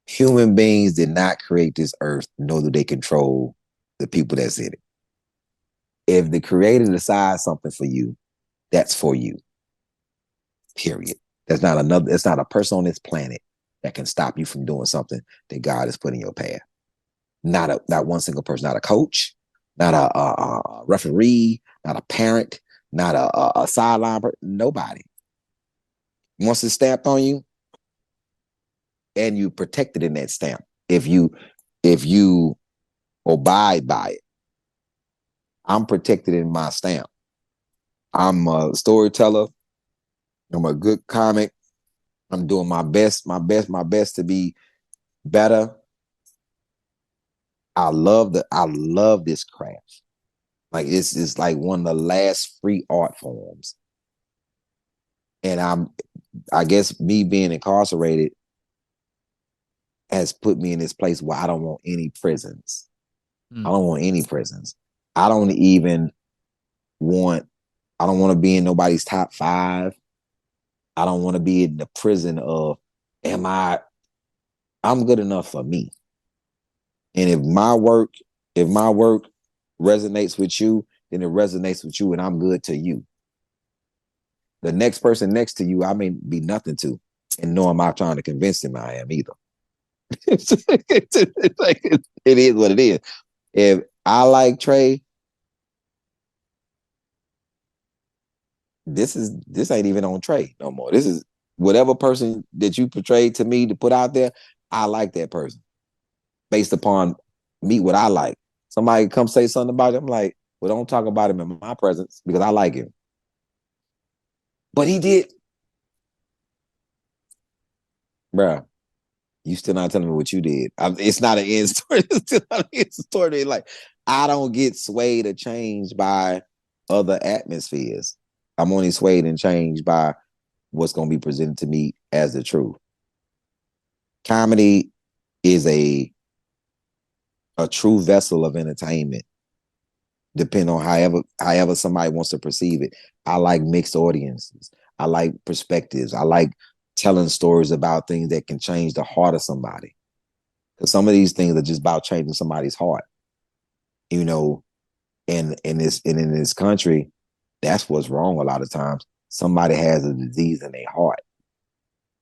Human beings did not create this earth, nor do they control the people that's in it. If the creator decides something for you, that's for you. Period. There's not another, there's not a person on this planet that can stop you from doing something that God has put in your path. Not one single person, not a coach, not a referee, not a parent, not a sideline, nobody. Once it's stamped on you and you protected in that stamp, if you abide by it, I'm protected in my stamp. I'm a storyteller. I'm a good comic. I'm doing my best to be better. I love this craft. Like it's like one of the last free art forms. And I guess me being incarcerated has put me in this place where I don't want any prisons. I don't want any prisons. I don't even want I don't want to be in nobody's top 5. I don't want to be in the prison of I'm good enough for me. And if my work resonates with you, then it resonates with you and I'm good to you. The next person next to you, I may be nothing to. And nor am I trying to convince them I am either. It is what it is. If I like Trey, this ain't even on Trey no more. This is whatever person that you portrayed to me to put out there. I like that person based upon me, what I like. Somebody come say something about him, I'm like, well, don't talk about him in my presence because I like him. But he did, bruh. You still not telling me what you did. It's not an end story. It's still not an end story. Like, I don't get swayed or changed by other atmospheres. I'm only swayed and changed by what's going to be presented to me as the truth. Comedy is a true vessel of entertainment, depending on however somebody wants to perceive it. I like mixed audiences. I like perspectives. I like telling stories about things that can change the heart of somebody. Because some of these things are just about changing somebody's heart. You know, and in this country, that's what's wrong a lot of times. Somebody has a disease in their heart,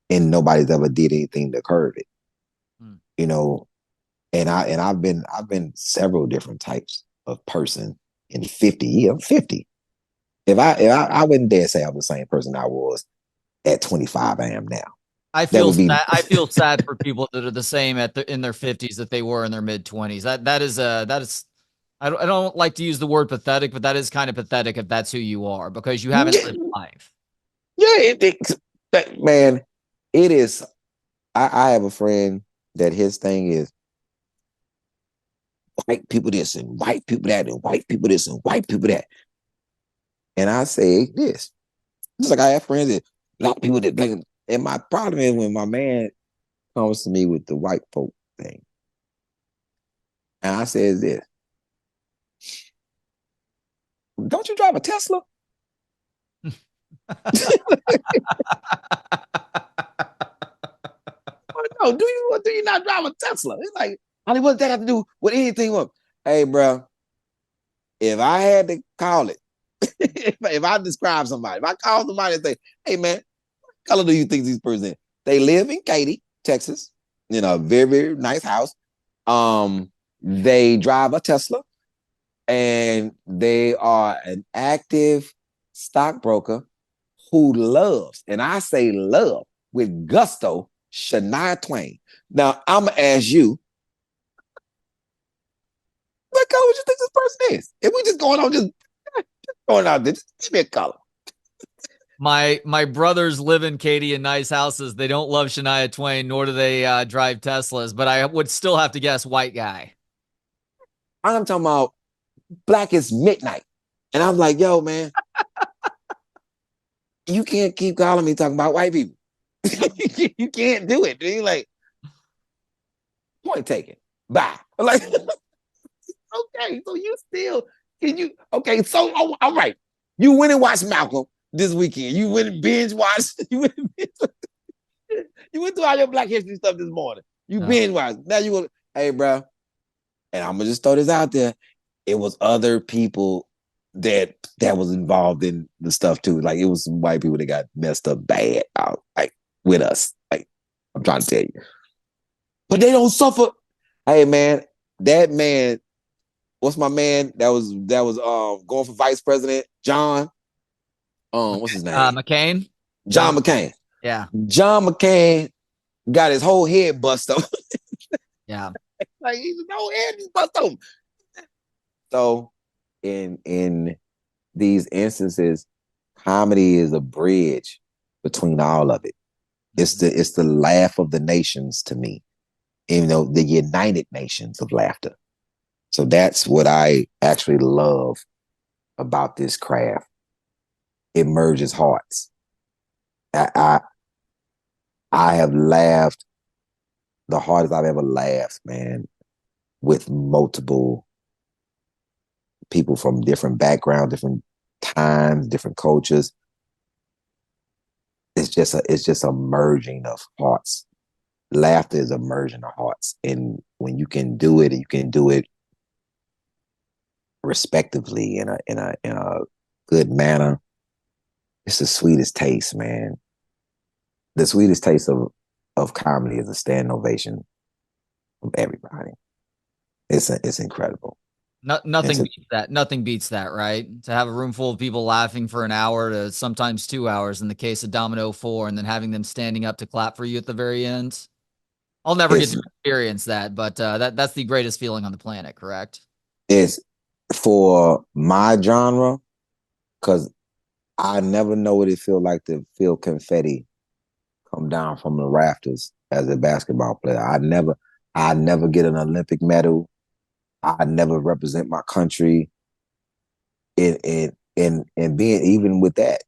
and nobody's ever did anything to curb it. You know, and I've been several different types of person in 50 years. I'm 50. If I wouldn't dare say I'm the same person I was at 25 I am now. I That feel would be sad. I feel sad for people that are the same in their 50s that they were in their mid 20s. That is I don't like to use the word pathetic, but that is kind of pathetic if that's who you are because you haven't yeah, lived life. yeah man, it is. I have a friend that his thing is white people this and white people that and white people this and white people that. And I say this. Just like I have friends that black people that like, and my problem is when my man comes to me with the white folk thing. And I says this, don't you drive a Tesla? No, do you not drive a Tesla? It's like, honey, what does that have to do with anything? Hey, bro, if I had to call it, if I describe somebody, if I call somebody and say, hey man, color do you think these person in? They live in Katy, Texas, in a very, very nice house. They drive a Tesla and they are an active stockbroker who loves, and I say love with gusto, Shania Twain. Now, I'm going to ask you, what color would you think this person is? If we just going on, just going out there, just give me a color. My brothers live in Katy in nice houses. They don't love Shania Twain, nor do they drive Teslas. But I would still have to guess white guy. I'm talking about black is midnight. And I'm like, yo, man, you can't keep calling me talking about white people. You can't do it. Dude. Like, point taken. Bye. Like, okay, so you still can you okay, so all right. You went and watched Malcolm this weekend. You went and binge watched, you went through all your Black History stuff this morning. You Oh. binge watched. Now you go, hey, bro, and I'm gonna just throw this out there. It was other people that was involved in the stuff too. Like it was some white people that got messed up bad out, like with us. Like I'm trying to tell you, but they don't suffer. Hey man, that man, what's my man that was going for vice president? John, what's his name? McCain? John John. McCain. Yeah. John McCain got his whole head bust up. Yeah. Like his whole head just bust open. So in these instances, comedy is a bridge between all of it. It's the laugh of the nations to me. You know, the United Nations of laughter. So that's what I actually love about this craft. It merges hearts. I I, I have laughed the hardest I've ever laughed, man, with multiple people from different backgrounds, different times, different cultures. It's just a merging of hearts. Laughter is a merging of hearts, and when you can do it, and you can do it respectively in a good manner, it's the sweetest taste, man. The sweetest taste of comedy is a stand ovation from everybody. It's incredible. No, And nothing so beats that. Nothing beats that, right? To have a room full of people laughing for an hour to sometimes 2 hours in the case of Domino 4, and then having them standing up to clap for you at the very end. I'll never get it's to experience that, but that's the greatest feeling on the planet, correct? it's for my genre because I never know what it feel like to feel confetti come down from the rafters as a basketball player. I never get an Olympic medal. I never represent my country. And being even with that,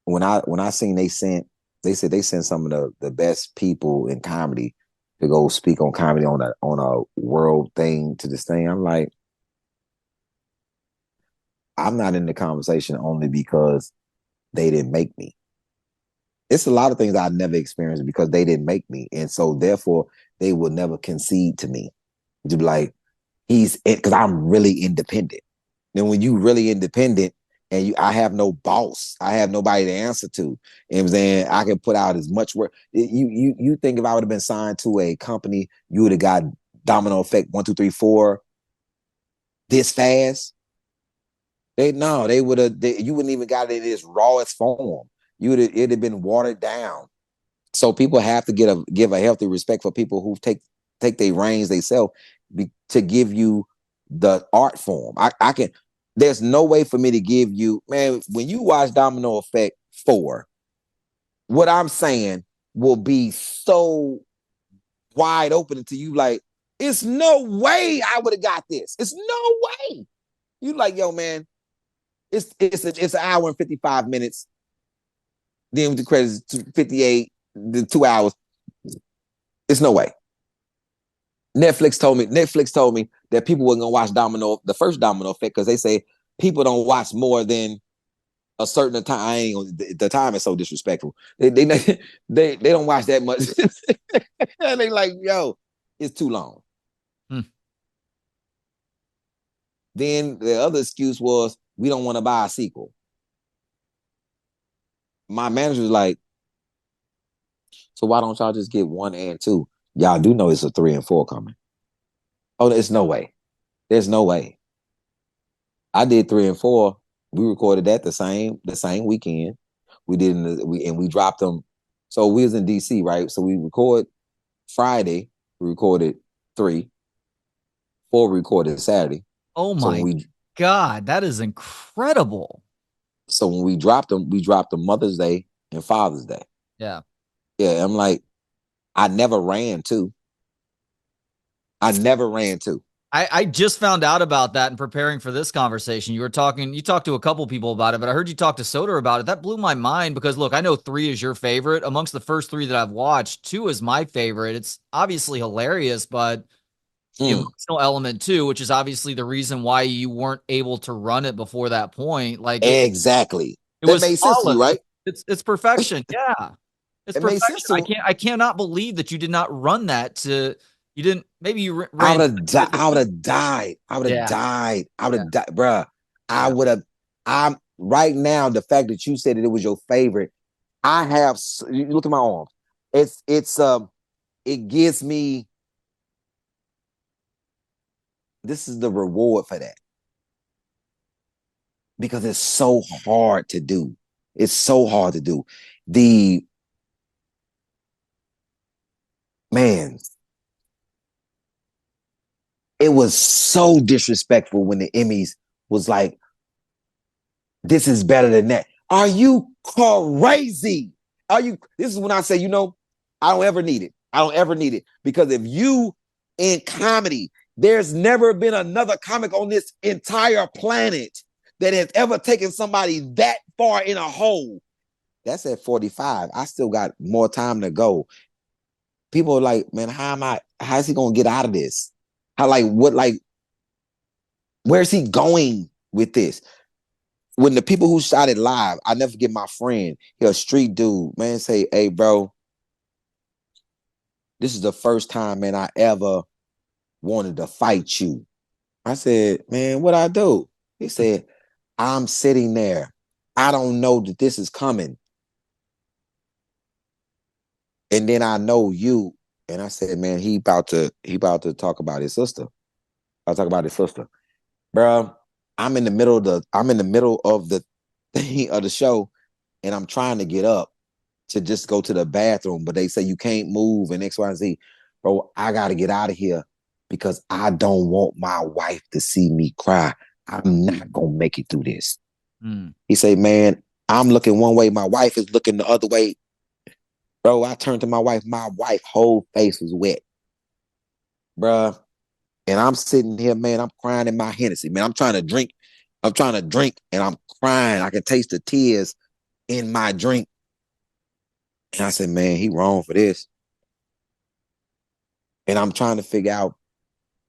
when I seen they sent some of the best people in comedy to go speak on comedy on a world thing to this thing. I'm like, I'm not in the conversation only because they didn't make me. It's a lot of things I never experienced because they didn't make me. And so therefore they will never concede to me. To be like, he's because I'm really independent. And when you really independent and I have no boss, I have nobody to answer to. You know what I'm saying? I can put out as much work. You think if I would have been signed to a company, you would have got Domino Effect 1, 2, 3, 4 this fast. They would have you wouldn't even got it in its rawest form. It'd have been watered down. So people have to give a healthy respect for people who take their reins themselves to give you the art form. I can. There's no way for me to give you, man. When you watch Domino Effect 4, what I'm saying will be so wide open to you. Like, it's no way I would have got this. It's no way. You like, yo, man. It's an hour and 55 minutes. Then with the credits, 58, the 2 hours. It's no way. Netflix told me that people weren't gonna watch the first Domino Effect, because they say people don't watch more than a certain time. The time is so disrespectful. They don't watch that much. And they like, yo, it's too long. Hmm. Then the other excuse was we don't want to buy a sequel. My manager was like, So why don't y'all just get 1 and 2? Y'all do know it's a 3 and 4 coming. Oh, there's no way. There's no way. I did 3 and 4. We recorded that the same weekend. We did we dropped them. So we was in DC, right? So we record Friday. We recorded 3. 4 recorded Saturday. Oh So when my we God, that is incredible. we dropped them Mother's Day and Father's Day. Yeah. Yeah, I'm like, I never ran two. I never ran two. I just found out about that in preparing for this conversation. You talked to a couple people about it, but I heard you talk to Soder about it. That blew my mind because look, I know 3 is your favorite. Amongst the first 3 that I've watched, 2 is my favorite. It's obviously hilarious, but the Mm, emotional element too, which is obviously the reason why you weren't able to run it before that point. Like exactly. it That was made sense to you, flawless. right? It's perfection. Yeah. It's It made sense perfection. to him. I cannot believe that you did not run that to you didn't maybe you I would ran have died. at the I would peak. have died. I would have Yeah. died. I would Yeah. have died, bruh. I Yeah. would have. I'm right now. The fact that you said that it was your favorite, I have. You look at my arms. It's. It gives me. This is the reward for that because it's so hard to do. It's so hard to do. The man. It was so disrespectful when the Emmys was like, this is better than that. Are you crazy? Are you? This is when I say, I don't ever need it. I don't ever need it. Because if you in comedy, there's never been another comic on this entire planet that has ever taken somebody that far in a hole. That's at 45. I still got more time to go. People are like, man, how is he gonna get out of this? How like what like where's he going with this? When the people who shot it live, I never forget my friend, he a street dude, man, say, hey, bro, this is the first time, man, I ever wanted to fight you. I said, man, what I do? He said, I'm sitting there. I don't know that this is coming. And then I know you. And I said, man, he about to talk about his sister. I'll talk about his sister. Bro, I'm in the middle of the thing of the show, and I'm trying to get up to just go to the bathroom, but they say you can't move and X, Y, and Z. Bro, I gotta get out of here because I don't want my wife to see me cry. I'm not gonna make it through this. Mm. He say, man, I'm looking one way, my wife is looking the other way. Bro, I turned to my wife whole face was wet, bro. And I'm sitting here, man, I'm crying in my Hennessy, man. I'm trying to drink, and I'm crying. I can taste the tears in my drink. And I said, man, he wrong for this. And I'm trying to figure out,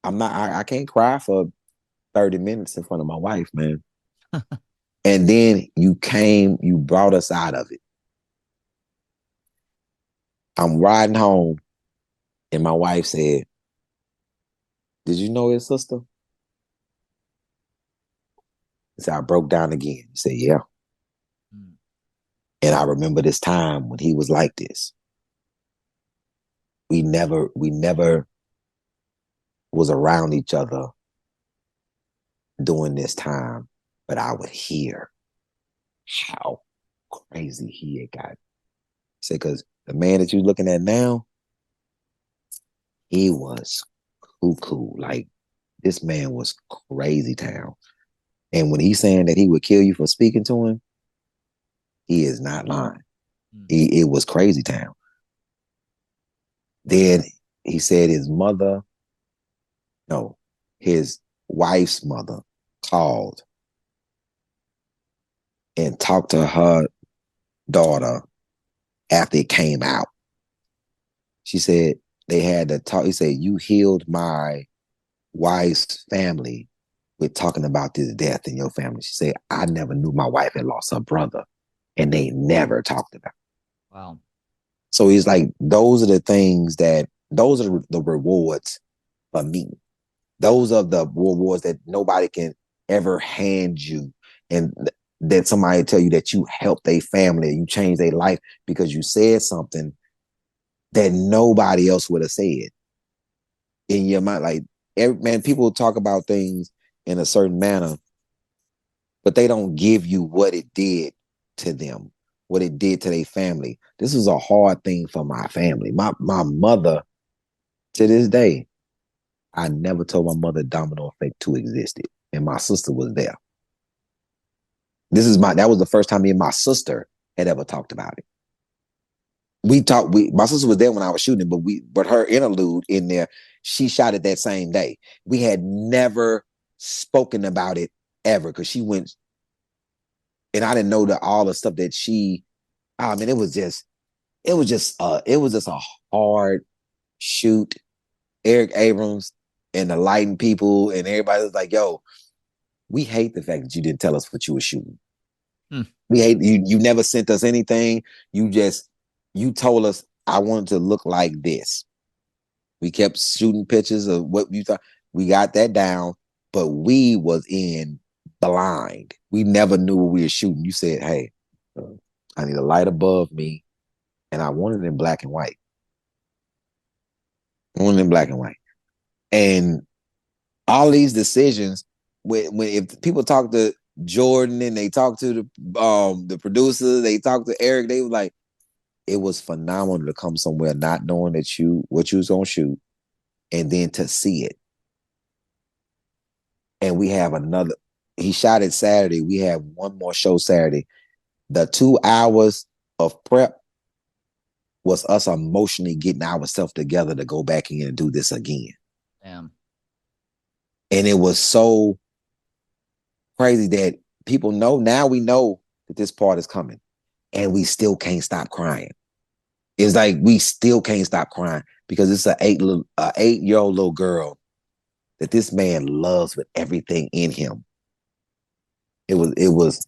I can't cry for 30 minutes in front of my wife, man. And then you brought us out of it. I'm riding home, and my wife said, did you know his sister? I said, I broke down again. He said, yeah. Mm. And I remember this time when he was like this. We never was around each other during this time, but I would hear how crazy he had got. He said, because the man that you're looking at now, he was cuckoo. Like, this man was crazy town. And when he's saying that he would kill you for speaking to him, he is not lying. Mm. It was crazy town. Then he said his mother, no, his wife's mother called and talked to her daughter after it came out. She said they had to talk. He said, you healed my wife's family with talking about this death in your family. She said, I never knew my wife had lost her brother, and they never talked about it. Wow. So he's like, those are the rewards for me. Those are the rewards that nobody can ever hand you. And that somebody tell you that you helped their family, you changed their life because you said something that nobody else would have said in your mind. Like, man, people talk about things in a certain manner, but they don't give you what it did to them, what it did to their family. This was a hard thing for my family. My mother, to this day, I never told my mother Domino Effect 2 existed. And my sister was there. That was the first time me and my sister had ever talked about it. My sister was there when I was shooting, but her interlude in there, she shot it that same day. We had never spoken about it ever because she went, and I didn't know all the stuff that I mean, it was just a hard shoot. Eric Abrams and the lighting people and everybody was like, yo, we hate the fact that you didn't tell us what you were shooting. Hmm. We hate you. You never sent us anything. You told us I wanted to look like this. We kept shooting pictures of what you thought. We got that down, but we was in blind. We never knew what we were shooting. You said, hey, I need a light above me, and I want it in black and white. I want it in black and white. And all these decisions, when if people talk to Jordan and they talk to the producers, they talk to Eric, they were like, it was phenomenal to come somewhere not knowing what you was gonna shoot, and then to see it. And we have another. He shot it Saturday. We have one more show Saturday. The 2 hours of prep was us emotionally getting ourselves together to go back in and do this again. Damn. And it was so crazy that people know now. We know that this part is coming, and we still can't stop crying. It's like we still can't stop crying because it's a 8-year-old little girl that this man loves with everything in him. It was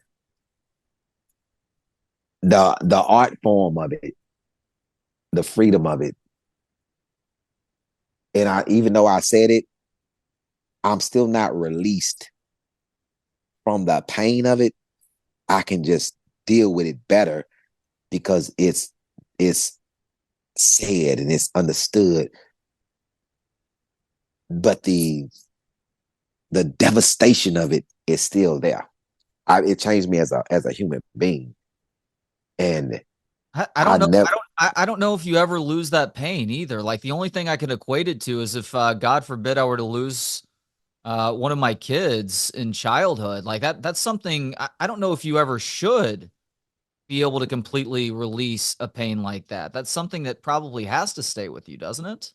the art form of it, the freedom of it. And even though I said it, I'm still not released from the pain of it. I can just deal with it better because it's said and it's understood. But the devastation of it is still there. It changed me as a human being, and I I don't know. never. I don't know if you ever lose that pain either. Like the only thing I can equate it to is if God forbid I were to lose one of my kids in childhood. Like that's something I don't know if you ever should be able to completely release a pain like that. That's something that probably has to stay with you, doesn't it?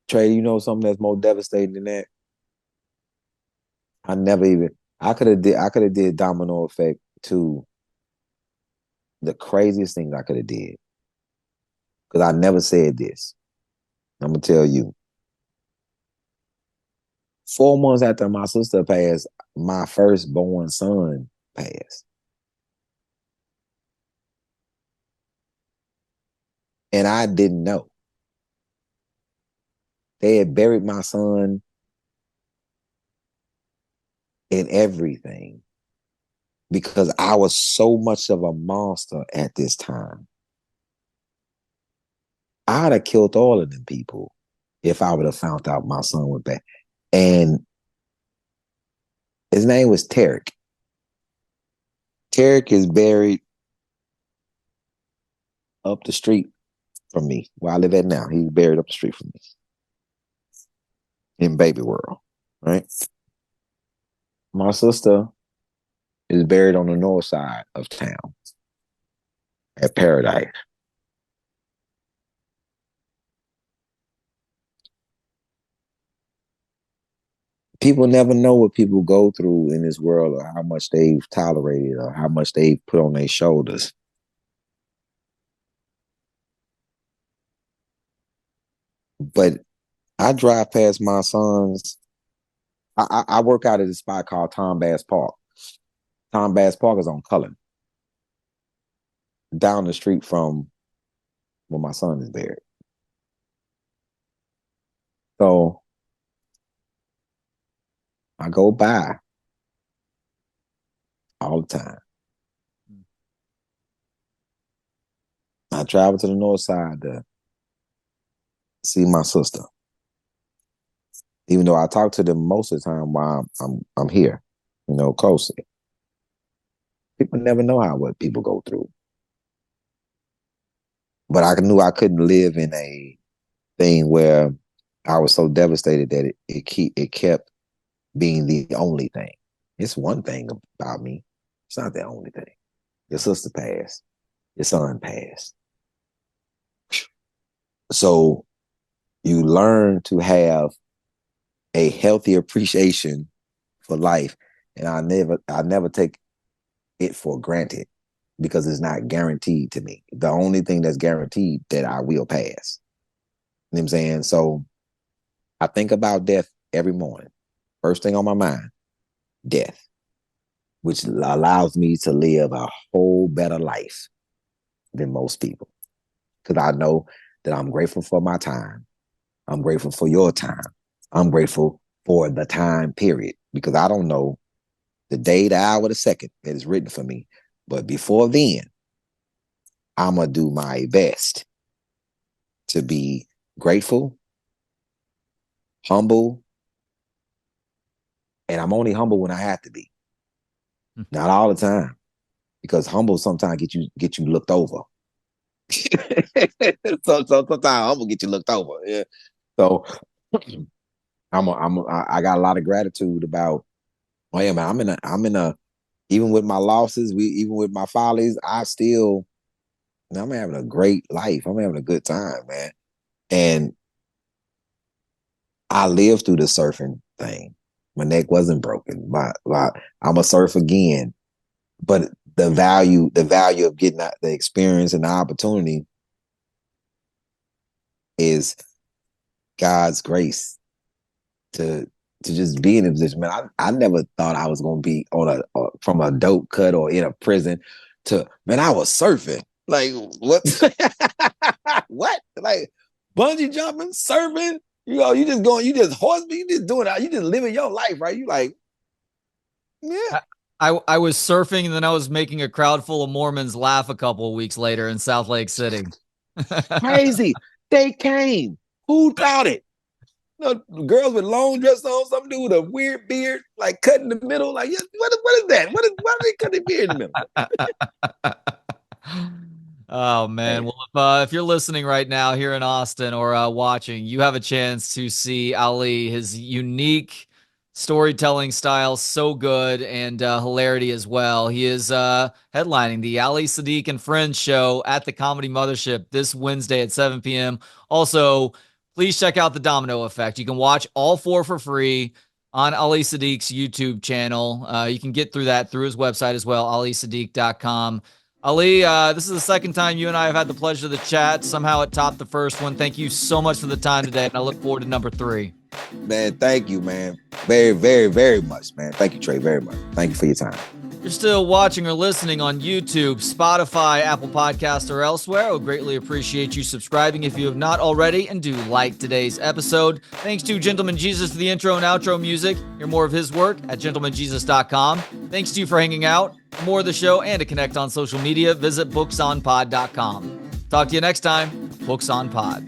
Trey, you know something that's more devastating than that? I never even. I could have did Domino Effect to the craziest things I could have did because I never said this. I'm gonna tell you. 4 months after my sister passed, my firstborn son passed, and I didn't know. They had buried my son in everything because I was so much of a monster at this time. I'd have killed all of them people if I would have found out my son was back. And his name was Tarek. Tarek is buried up the street from me, where I live at now. He's buried up the street from me in Baby World, right? My sister is buried on the north side of town at Paradise. People never know what people go through in this world or how much they've tolerated or how much they've put on their shoulders. But I drive past my son's. I work out at a spot called Tom Bass Park. Tom Bass Park is on Cullen, down the street from where my son is buried. So I go by all the time. I travel to the north side see my sister. Even though I talk to them most of the time while I'm here, closely. People never know what people go through. But I knew I couldn't live in a thing where I was so devastated that it kept being the only thing. It's one thing about me. It's not the only thing. Your sister passed. Your son passed. So you learn to have a healthy appreciation for life. And I never take it for granted because it's not guaranteed to me. The only thing that's guaranteed that I will pass. You know what I'm saying? So I think about death every morning. First thing on my mind, death, which allows me to live a whole better life than most people. Because I know that I'm grateful for my time. I'm grateful for your time. I'm grateful for the time period because I don't know the day, the hour, the second that is written for me. But before then, I'm going to do my best to be grateful, humble, and I'm only humble when I have to be. Not all the time, because humble sometimes get you looked over. so sometimes humble get you looked over. Yeah. So I got a lot of gratitude about. Oh yeah, man. I'm in a. Even with my losses, even with my follies, I'm having a great life. I'm having a good time, man. And I lived through the surfing thing. My neck wasn't broken. I'm a surf again. But the value of getting the experience and the opportunity is God's grace to just be in a position. Man, I never thought I was going to be from a dope cut or in a prison to, man, I was surfing. Like, what? What? Like, bungee jumping, surfing? You just horseman, you just doing it. You just living your life, right? You like, yeah. I was surfing and then I was making a crowd full of Mormons laugh a couple of weeks later in South Lake City. Crazy. They came. Who thought it? Girls with long dress on, some dude with a weird beard, like cut in the middle. Like, what is that? Why do they cut their beard in the middle? Oh man. Hey. Well, if you're listening right now here in Austin or watching, you have a chance to see Ali, his unique storytelling style, so good, and hilarity as well. He is headlining the Ali Siddiq and Friends show at the Comedy Mothership this Wednesday at 7 p.m. Also, please check out the Domino Effect. You can watch all four for free on Ali Siddiq's YouTube channel. You can get through that through his website as well, alisiddiq.com. Ali, this is the second time you and I have had the pleasure to chat. Somehow it topped the first one. Thank you so much for the time today, and I look forward to number 3. Man, thank you, man. Very, very, very much, man. Thank you, Trey, very much. Thank you for your time. You're still watching or listening on YouTube, Spotify, Apple Podcasts, or elsewhere. I would greatly appreciate you subscribing if you have not already, and do like today's episode. Thanks to Gentleman Jesus for the intro and outro music. Hear more of his work at gentlemanjesus.com. Thanks to you for hanging out. For more of the show and to connect on social media, visit booksonpod.com. Talk to you next time. Books on Pod.